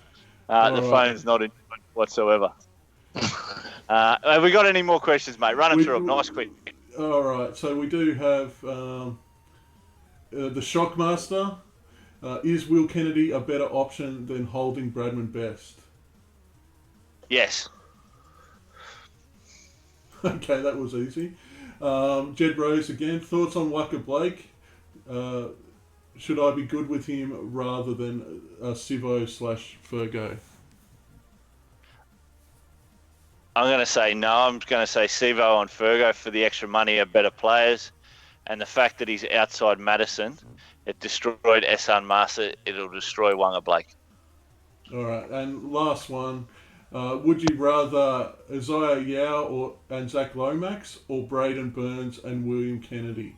phone's not in whatsoever. Have we got any more questions, mate? Run them through them. Nice, quick. All right, so we do have the Shockmaster. Is Will Kennedy a better option than holding Bradman Best? Yes. Okay, that was easy. Jed Rose again. Thoughts on Waka Blake? Should I be good with him rather than Sivo/Fergo? I'm going to say no. I'm going to say Sivo and Fergo for the extra money are better players. And the fact that he's outside Madison, it destroyed Esan Masa. It'll destroy Wanga Blake. All right, and last one. Would you rather Isaiah Yao and Zach Lomax or Braden Burns and William Kennedy?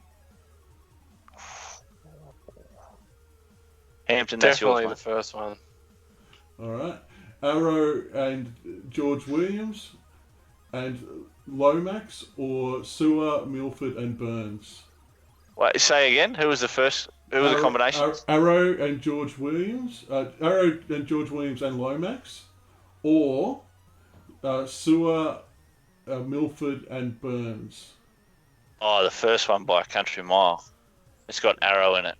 Hampton, that's definitely yours, the first one. All right. Arrow and George Williams and Lomax or Sewer, Milford and Burns? Wait, say again. Who was the first? Who was the combination? Arrow and George Williams. Arrow and George Williams and Lomax, or Sewer, Milford and Burns. Oh, the first one by a country mile. It's got Arrow in it.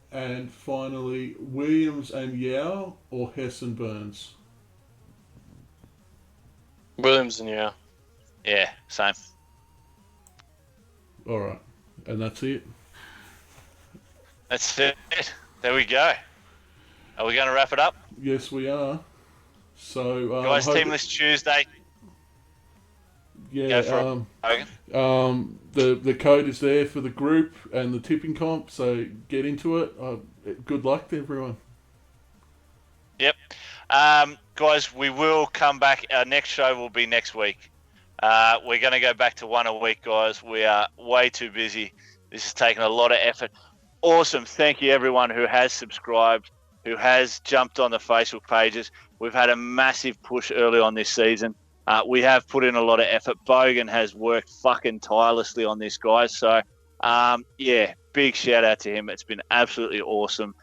And finally, Williams and Yao or Hess and Burns? Williams and Yao. Yeah, same. All right. And that's it. That's it. There we go. Are we going to wrap it up? Yes, we are. So, guys, Teamless Tuesday. Yeah. Go for it. The code is there for the group and the tipping comp, so get into it. Good luck to everyone. Yep. Guys, we will come back. Our next show will be next week. We're going to go back to one a week, guys. We are way too busy. This has taken a lot of effort. Awesome. Thank you, everyone who has subscribed, who has jumped on the Facebook pages. We've had a massive push early on this season. We have put in a lot of effort. Bogan has worked fucking tirelessly on this, guys. So, big shout out to him. It's been absolutely awesome.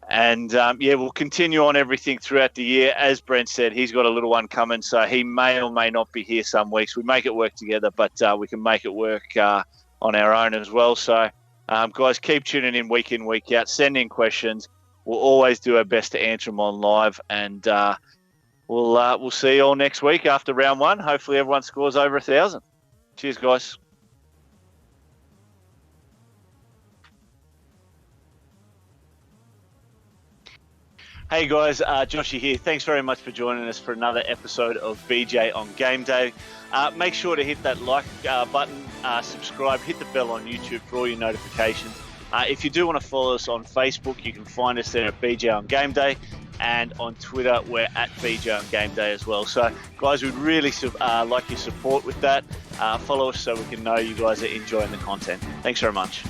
And, we'll continue on everything throughout the year. As Brent said, he's got a little one coming, so he may or may not be here some weeks. We make it work together, but we can make it work on our own as well. So, Guys, keep tuning in, week out. Send in questions. We'll always do our best to answer them on live, and we'll see you all next week after round 1. Hopefully everyone scores over 1,000. Cheers, guys. Hey guys, Joshy here. Thanks very much for joining us for another episode of BJ on Game Day. Make sure to hit that like button, subscribe, hit the bell on YouTube for all your notifications. If you do want to follow us on Facebook, you can find us there at BJ on Game Day, and on Twitter we're at BJ on Game Day as well. So guys, we'd really like your support with that. Follow us so we can know you guys are enjoying the content. Thanks very much.